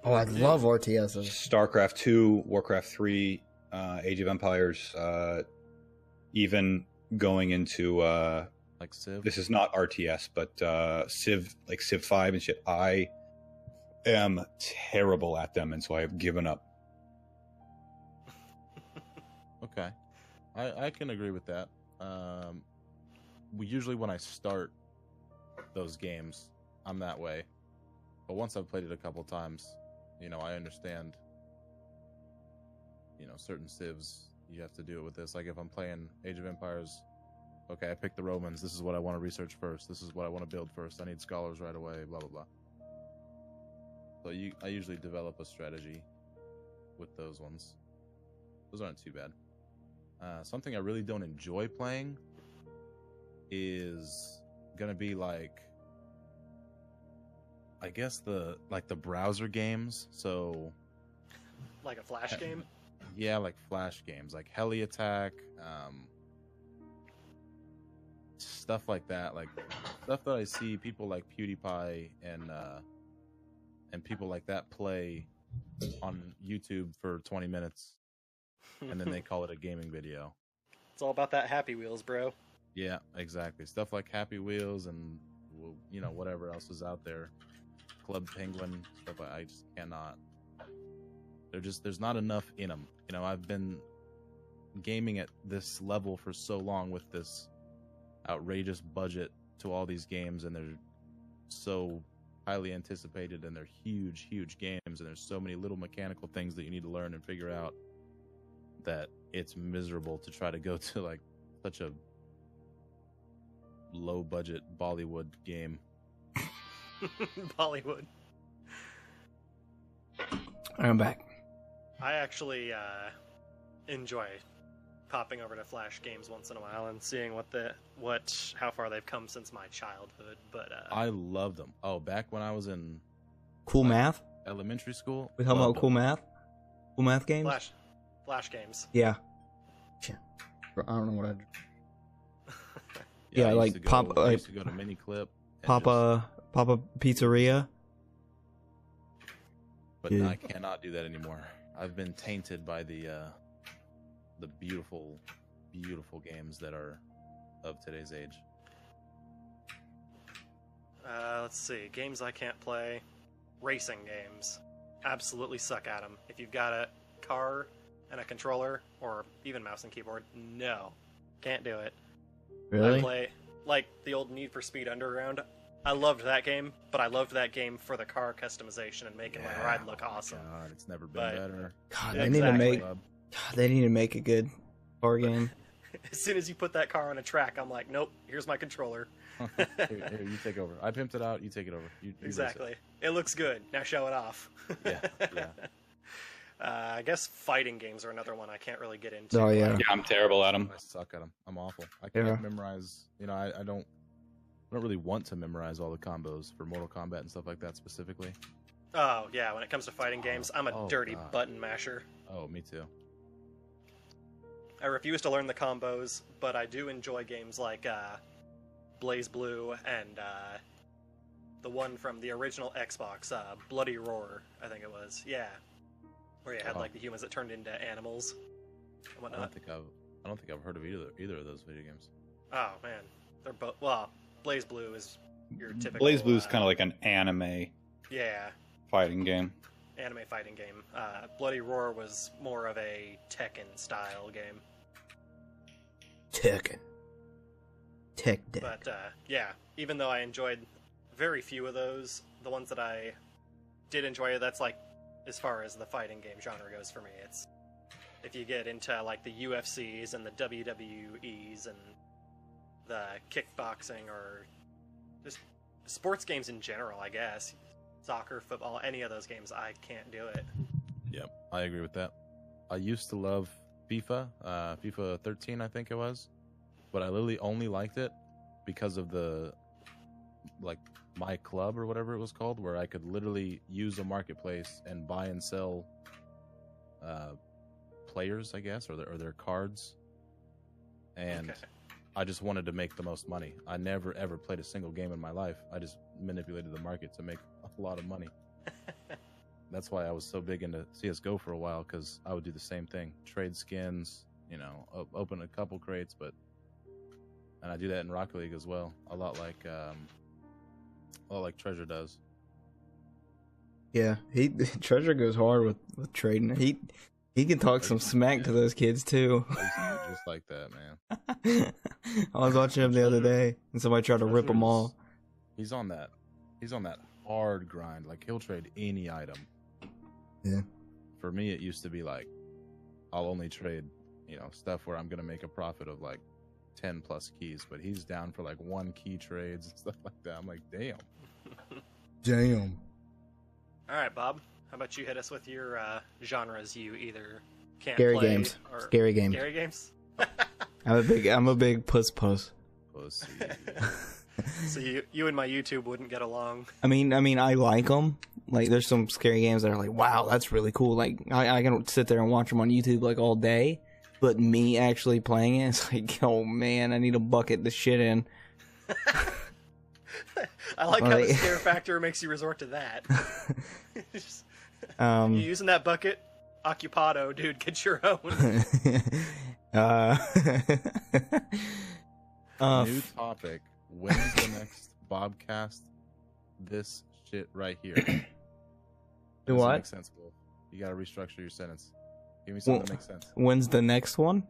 Oh, I love RTSs. StarCraft 2, Warcraft 3, Age of Empires, even going into Like Civ. this is not RTS, but Civ, like Civ 5 and shit. I am terrible at them, and so I have given up. Okay. I can agree with that. Usually when I start those games, I'm that way. But once I've played it a couple times, I understand, certain civs, you have to do it with this. Like if I'm playing Age of Empires, okay, I pick the Romans. This is what I want to research first. This is what I want to build first. I need scholars right away, blah, blah, blah. So I usually develop a strategy with those ones. Those aren't too bad. Something I really don't enjoy playing is gonna be like, I guess the browser games. So Like a flash game? yeah, like flash games, like Heli Attack, stuff like that. Like stuff that I see people like PewDiePie and people like that play on YouTube for 20 minutes, and then they call it a gaming video. It's all about that Happy Wheels, bro. Yeah, exactly. Stuff like Happy Wheels and whatever else is out there. Club Penguin, stuff I just cannot. There's not enough in them. I've been gaming at this level for so long with this outrageous budget to all these games, and they're so highly anticipated, and they're huge, huge games, and there's so many little mechanical things that you need to learn and figure out that it's miserable to try to go to like such a low budget Bollywood game. Bollywood. I'm back. I actually enjoy popping over to flash games once in a while and seeing how far they've come since my childhood. But I love them. Oh, back when I was in Cool math? elementary school. We talking about cool math? Cool math games? Flash games. Yeah. I don't know what I. Yeah, I like used to go, pop. I used to go to Mini Clip. Papa Pizzeria. But Yeah. I cannot do that anymore. I've been tainted by the beautiful, beautiful games that are of today's age. Let's see. Games I can't play. Racing games. Absolutely suck at them. If you've got a car and a controller, or even mouse and keyboard, no. Can't do it. Really? I play, like, the old Need for Speed Underground. I loved that game, but I loved that game for the car customization and making my ride look awesome. God, it's never been But- better. God, Yeah, they need to exactly. make. God, they need to make a good car game. As soon as you put that car on a track, I'm like, nope, here's my controller. Here, you take over. I pimped it out. You take it over. You race Exactly. It looks good. Now show it off. Yeah, yeah. I guess fighting games are another one I can't really get into. Oh, yeah. Yeah, I'm terrible at them. I suck at them. I'm awful. I can't Yeah. memorize. You know, I don't really want to memorize all the combos for Mortal Kombat and stuff like that specifically. Oh, yeah, when it comes to fighting games, I'm a Oh, dirty God. button masher. Oh, me too. I refuse to learn the combos, but I do enjoy games like Blaze Blue and the one from the original Xbox, Bloody Roar, I think it was. Yeah. Where you had like the humans that turned into animals and I whatnot. don't think I've heard of either of those video games. Oh, man. They're both... Well, Blaze Blue is your typical... Blaze Blue is kind of like an anime Yeah, fighting game. anime fighting game. Bloody Roar was more of a Tekken-style game. Tekken. Tech deck. But, yeah, even though I enjoyed very few of those, the ones that I did enjoy, that's like, as far as the fighting game genre goes for me, it's... If you get into, like, the UFCs and the WWEs and the kickboxing or just sports games in general, I guess. Soccer, football, any of those games, I can't do it. Yep, I agree with that. I used to love FIFA, FIFA 13, I think it was, but I literally only liked it because of the, like, my club or whatever it was called, where I could literally use a marketplace and buy and sell players, I guess, or their cards. And Okay. I just wanted to make the most money. I never ever played a single game in my life. I just manipulated the market to make a lot of money. That's why I was so big into CSGO for a while, because I would do the same thing. Trade skins, you know, open a couple crates, and I do that in Rocket League as well. A lot like Treasure does. Yeah, Treasure goes hard with trading. He can talk some smack to those kids too. I used to be just like that, man. I was watching him the other day, and somebody tried to rip him off. He's on that hard grind. Like, he'll trade any item. Yeah. For me, it used to be like, I'll only trade, you know, stuff where I'm gonna make a profit of like 10 plus keys. But he's down for like 1 key trades and stuff like that. I'm like, damn. Damn. All right, Bob. How about you hit us with your genres you either can't Scary play games. or Scary games. Scary games. I'm a big puss. Pussy. So you and my YouTube wouldn't get along. I mean, I like them. Like, there's some scary games that are like, wow, that's really cool. Like, I can sit there and watch them on YouTube like all day. But me actually playing it, it's like, oh man, I need a bucket to shit in. I like how Like- the scare factor makes you resort to that. Just- you Um, using that bucket? Occupado, dude, get your own. New topic. When's the next Bobcast? This shit right here. Doesn't what? make sense, Wolf. You gotta restructure your sentence. Give me something Well- that makes sense. When's the next one?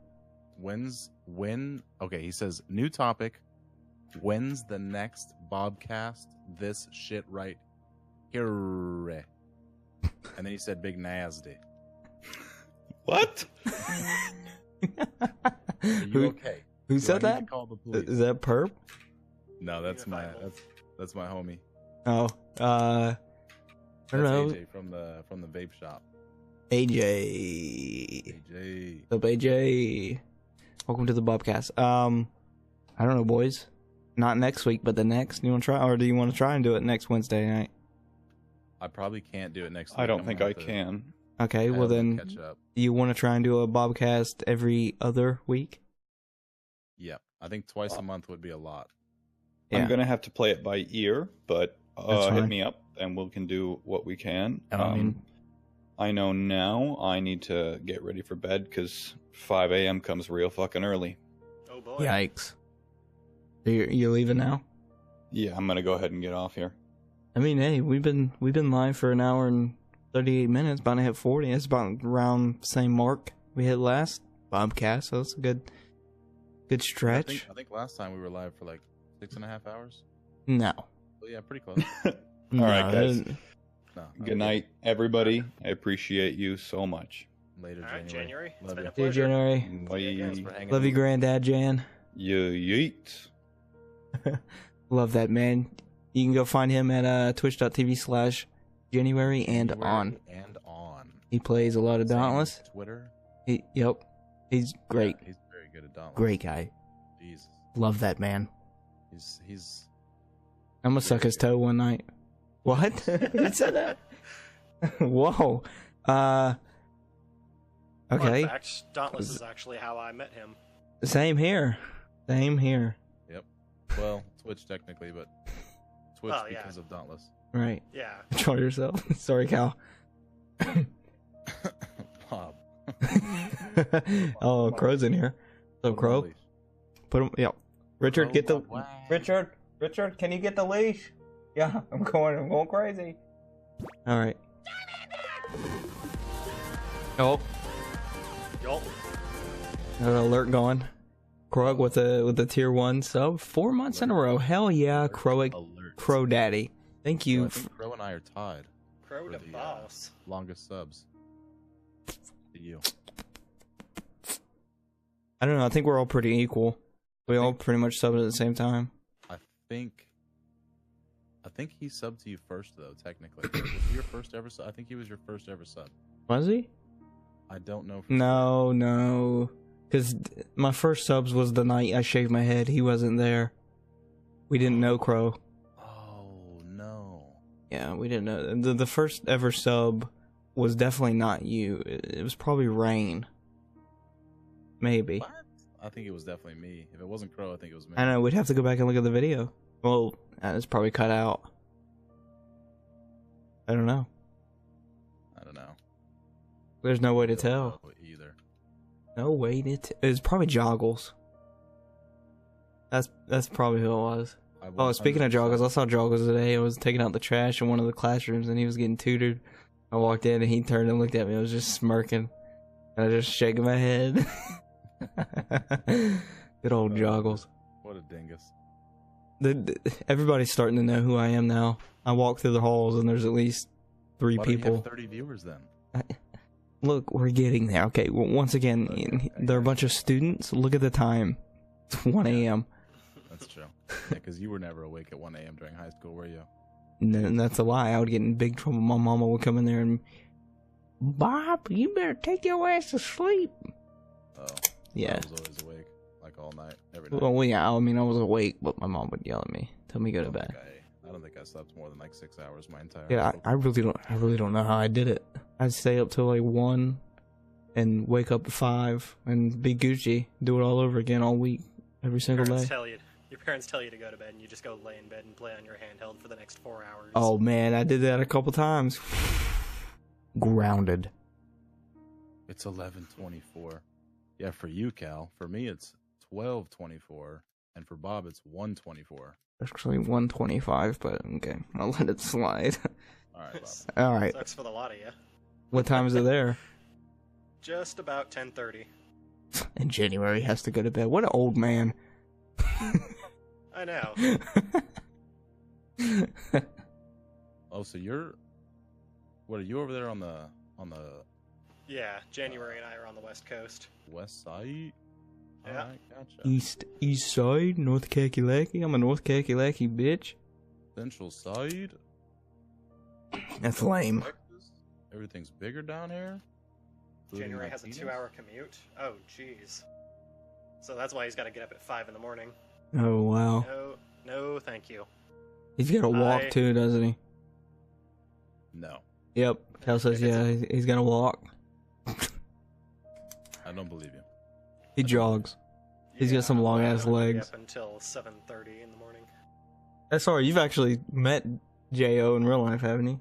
Okay, he says new topic. When's the next Bobcast? This shit right here. And then he said big nasty. What? Are you Who- okay? Who Do said I need that? to call the police? Is that Perp? No, that's my Unified. that's my homie. Oh, I don't That's know. AJ from the vape shop. AJ. AJ. What's up, AJ? Welcome to the Bobcast. I don't know, boys. Not next week, but the next. You want to try, or do you want to try and do it next Wednesday night? I probably can't do it next week. I don't I'm think gonna I have to can. Okay, well have to then, catch up. you want to try and do a Bobcast every other week? Yeah, I think twice a month would be a lot. Yeah. I'm gonna have to play it by ear, but That's hit fine. me up and we can do what we can. I mean, I know now I need to get ready for bed because 5 a.m. comes real fucking early. Oh boy. yikes. So you're leaving now? Yeah, I'm gonna go ahead and get off here. I mean, hey, we've been live for an hour and 38 minutes, about to hit 40. That's about around the same mark we hit last Bobcast, so that's a good stretch. I think last time we were live for like 6.5 hours. No. Well, yeah, pretty close. All right, guys. No, Good night, everybody. I appreciate you so much. Later, All right, January. It's Love been you. a See you, pleasure. January. Thanks Bye. for hanging Love you, out. Granddad Jan. Yeet. Love that, man. You can go find him at twitch.tv/January and on. And on. He plays a lot of Same Dauntless. Twitter. Yep. He's great. Yeah, he's very good at Dauntless. Great guy. Jesus. Love that man. He's I'm gonna suck his toe one night. What? Who said that? Whoa. Okay. Fun fact, Dauntless is actually how I met him. Same here. Same here. well, Twitch technically, but Twitch Well, yeah. because of Dauntless. Right. Yeah. Control yourself. Sorry, Cal. Bob. Oh, Crow's in here. So Crow, put him. Yeah. Richard, get the. Richard, can you get the leash? Yeah, I'm going crazy. All right. Oh, Yo. got an alert going. Krog with the tier 1 sub, 4 months in a row. Hell yeah, Alert. Crow Daddy. Thank So you. I think Crow and I are tied. Crow for to the, boss. Longest subs. To you. I don't know. I think we're all pretty equal. We all pretty much subbed at the same time. I think he subbed to you first though. Technically, was he your first ever sub? I think he was your first ever sub. Was he? I don't know. No. Because my first subs was the night I shaved my head. He wasn't there. We didn't know Crow. Oh no. Yeah, we didn't know. The first ever sub was definitely not you. It was probably Rain. Maybe. What? I think it was definitely me. If it wasn't Crow, I think it was me. I know, we'd have to go back and look at the video. Well, it's probably cut out. I don't know. I don't know. There's no way to I don't tell. know either. No way to tell. It's probably Joggles. That's probably who it was. Oh, speaking of Joggles, I saw Joggles today. I was taking out the trash in one of the classrooms and he was getting tutored. I walked in and he turned and looked at me. I was just smirking. And I was just shaking my head. Good old Joggles. What a dingus. Everybody's starting to know who I am now. I walk through the halls and there's at least 3 Why do you people. have 30 viewers then? Look, we're getting there. Okay, well, once again, they're a bunch of students. Look at the time. It's 1 a.m. That's true. Yeah, because you were never awake at 1 a.m. during high school, were you? And that's a lie. I would get in big trouble. My mama would come in there and, Bob, you better take your ass to sleep. Oh. Yeah. I was always awake, like all night, every night. Well, yeah, I mean, I was awake, but my mom would yell at me, tell me to go to bed. I don't think I slept more than like 6 hours my entire Yeah, life. I really don't know how I did it. I'd stay up till like 1 and wake up at 5 and be Gucci, do it all over again all week, every single day. Your parents tell you to go to bed, and you just go lay in bed and play on your handheld for the next 4 hours. Oh man, I did that a couple times. Grounded. It's 11:24. Yeah, for you, Cal. For me, it's 12:24, and for Bob, it's 1:24. Actually 125, but okay, I'll let it slide. All right, Bob. All right. Sucks for the lot of you. What time is it there? Just about 10:30. In January, he has to go to bed. What an old man. I know. Oh, so you're... What, are you over there on the Yeah, January and I are on the West Coast. west side? Yeah. Alright, gotcha. East side, North Kakalaki. I'm a North Kakalaki bitch. Central side? That's lame. Texas? Everything's bigger down here? Including January has a Latinos? 2-hour commute. Oh, jeez. So that's why he's got to get up at 5 in the morning. Oh wow. No, thank you. He's got to walk I- too, doesn't he? No, Yep. Cal says, yeah, he's gonna walk. I don't believe you. He jogs. He's got some long ass legs. Up until 7:30 in the morning. Sorry, you've actually met J.O. in real life, haven't you?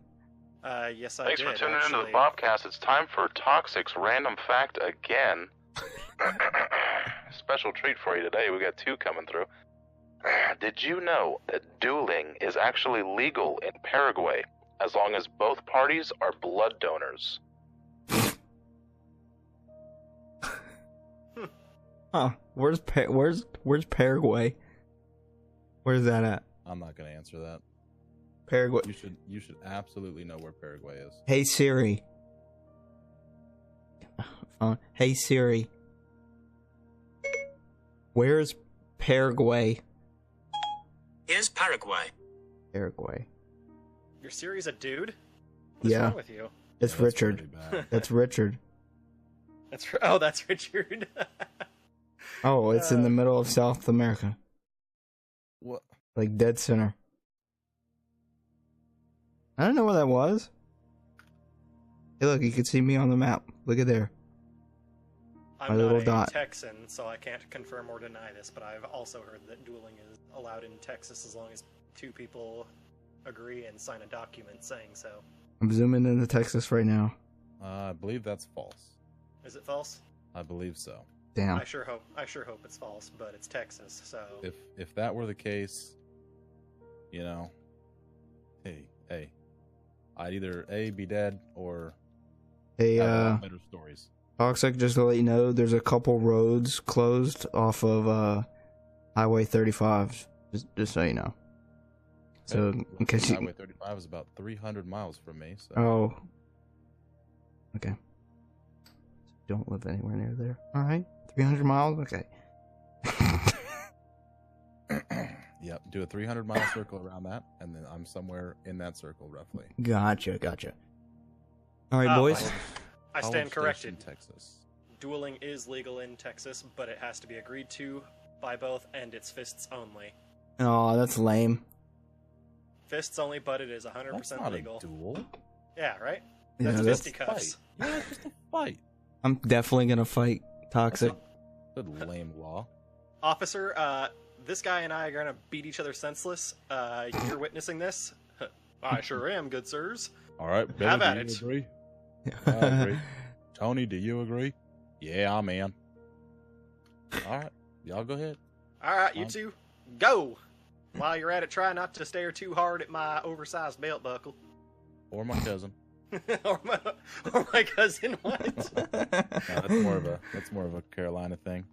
Yes, I Thanks did. for tuning actually. into the Bobcast. It's time for Toxic's random fact again. Special treat for you today. We got 2 coming through. Did you know that dueling is actually legal in Paraguay as long as both parties are blood donors? Huh? Where's Paraguay? Where's that at? I'm not going to answer that. Paraguay. You should absolutely know where Paraguay is. Hey Siri. Hey Siri. Where's Paraguay? Here's Paraguay. Paraguay. Your Siri's a dude? What's wrong with you? It's Yeah, Richard. Really bad. That's Richard. That's Richard. Oh, it's in the middle of South America. What? Like dead center. I don't know where that was. Hey, look, you can see me on the map. Look at there. I'm little not a dot. Texan, so I can't confirm or deny this, but I've also heard that dueling is allowed in Texas as long as 2 people agree and sign a document saying so. I'm zooming into Texas right now. I believe that's false. Is it false? I believe so. Damn. I sure hope it's false, but it's Texas, so If that were the case, you know, hey, I'd either A, be dead, or Hey, have a lot better stories. Toxic, just to let you know, there's a couple roads closed off of Highway 35. Just so you know. So, in case you... Highway 35 is about 300 miles from me, so... Oh. Okay. Don't live anywhere near there. Alright. 300 miles? Okay. Yep, do a 300-mile circle around that, and then I'm somewhere in that circle, roughly. Gotcha. Alright, boys. I stand College Station, corrected. Texas. Dueling is legal in Texas, but it has to be agreed to by both, and it's fists only. Oh, that's lame. Fists only, but it is 100% That's not legal. a duel. Yeah, right? Yeah, That's that's fisticuffs. Yeah, it's just a fight. I'm definitely gonna fight Toxic. Good lame law. Officer, this guy and I are gonna beat each other senseless. You're witnessing this? I sure am, good sirs. All right, Billy, Have at do you it. agree? I agree. Tony, do you agree? Yeah, I'm in. All right, y'all go ahead. Alright, you two, go! While you're at it, try not to stare too hard at my oversized belt buckle. Or my cousin. or my cousin, what? That's more of a Carolina thing.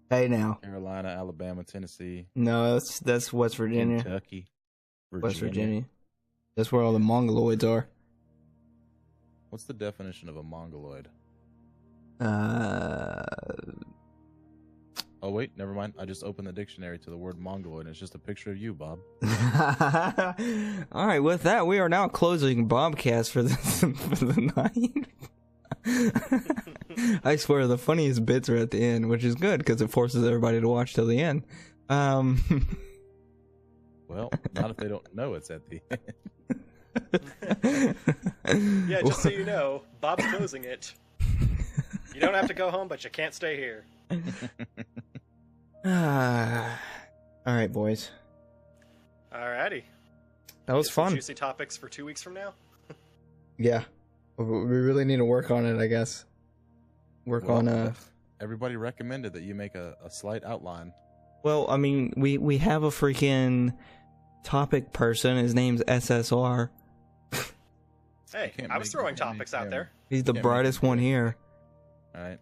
Hey now. Carolina, Alabama, Tennessee, No, that's West Virginia. Kentucky, West Virginia. That's where all the mongoloids are. What's the definition of a mongoloid? Oh wait, never mind. I just opened the dictionary to the word mongoloid, and it's just a picture of you, Bob. All right, with that, we are now closing Bobcast for the night. I swear, the funniest bits are at the end, which is good because it forces everybody to watch till the end. Well, not if they don't know it's at the end. Yeah, just so you know, Bob's closing it. You don't have to go home, but you can't stay here. Alright, boys. Alrighty. That was Get some fun. Juicy topics for 2 weeks from now. Yeah. We really need to work on it, I guess. Everybody recommended that you make a slight outline. Well, I mean, we have a freaking topic person. His name's SSR. Hey, can't I was make- throwing you can't topics make out him. there. He's the Can't brightest make it one here. All right.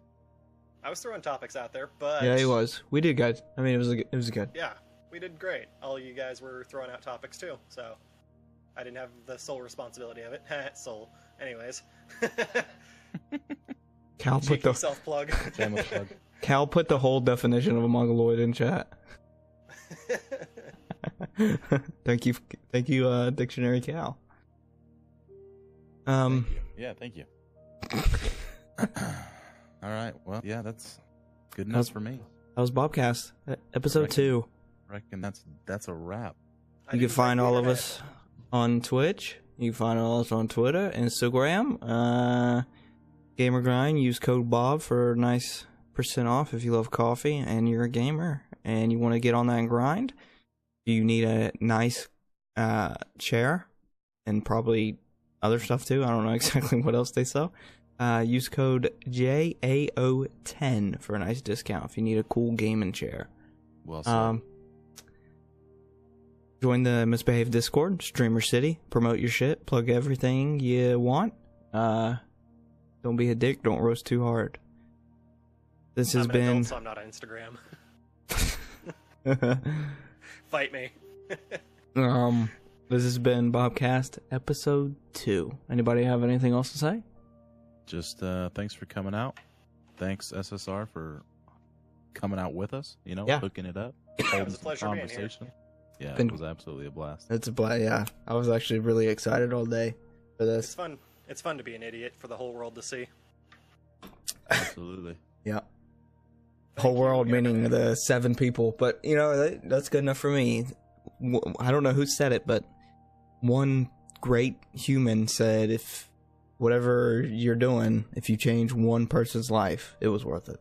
I was throwing topics out there, but Yeah, he was. We did good. I mean, it was good. Yeah, we did great. All you guys were throwing out topics too, so I didn't have the sole responsibility of it. Soul. Anyways. Cal put Cheeky the self-plug. Shameless plug. Cal put the whole definition of a mongoloid in chat. Thank you, Dictionary Cal. Yeah, thank you. All right. Well, yeah, that's good enough for me. That was Bobcast, episode 2. I reckon that's a wrap. You can find all of us on Twitch, You can find us on Twitter, Instagram, GamerGrind. Use code Bob for a nice % off if you love coffee and you're a gamer and you want to get on that grind. You need a nice chair and probably other stuff too. I don't know exactly what else they sell. Use code JAO10 for a nice discount if you need a cool gaming chair. Well said. Join the Misbehaved Discord, Streamer City. Promote your shit. Plug everything you want. Don't be a dick. Don't roast too hard. This has been. Adult, so I'm not on Instagram. Fight me. This has been BOBCAST episode 2. Anybody have anything else to say? Just thanks for coming out. Thanks SSR for coming out with us. You know, hooking it up. It was a pleasure being here. Yeah, it was absolutely a blast. It's a blast. Yeah, I was actually really excited all day for this. It's fun. It's fun to be an idiot for the whole world to see. Absolutely. Yeah. Whole world meaning the 7 people, but you know that's good enough for me. I don't know who said it, but one great human said, "If whatever you're doing, if you change one person's life, it was worth it."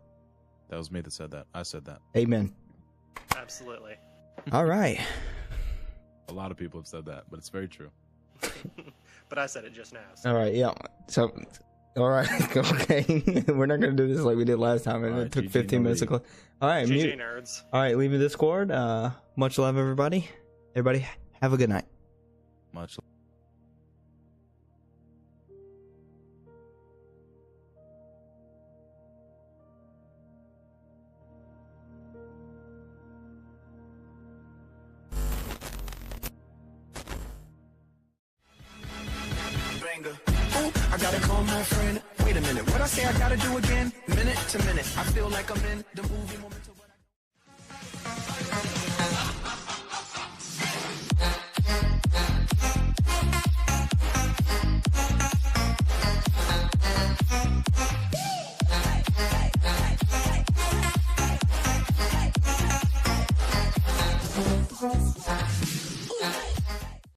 That was me that said that. I said that. Amen. Absolutely. All right. A lot of people have said that, but it's very true. But I said it just now. So. All right. Yeah. So. All right. Okay. We're not gonna do this like we did last time, and it took 15 minutes to close. All right. GG nerds. All right. Leave the Discord. Much love, everybody. Everybody, have a good night. Much love. I gotta call my friend. Wait a minute, what I say I gotta do again? Minute to minute, I feel like I'm in the movie.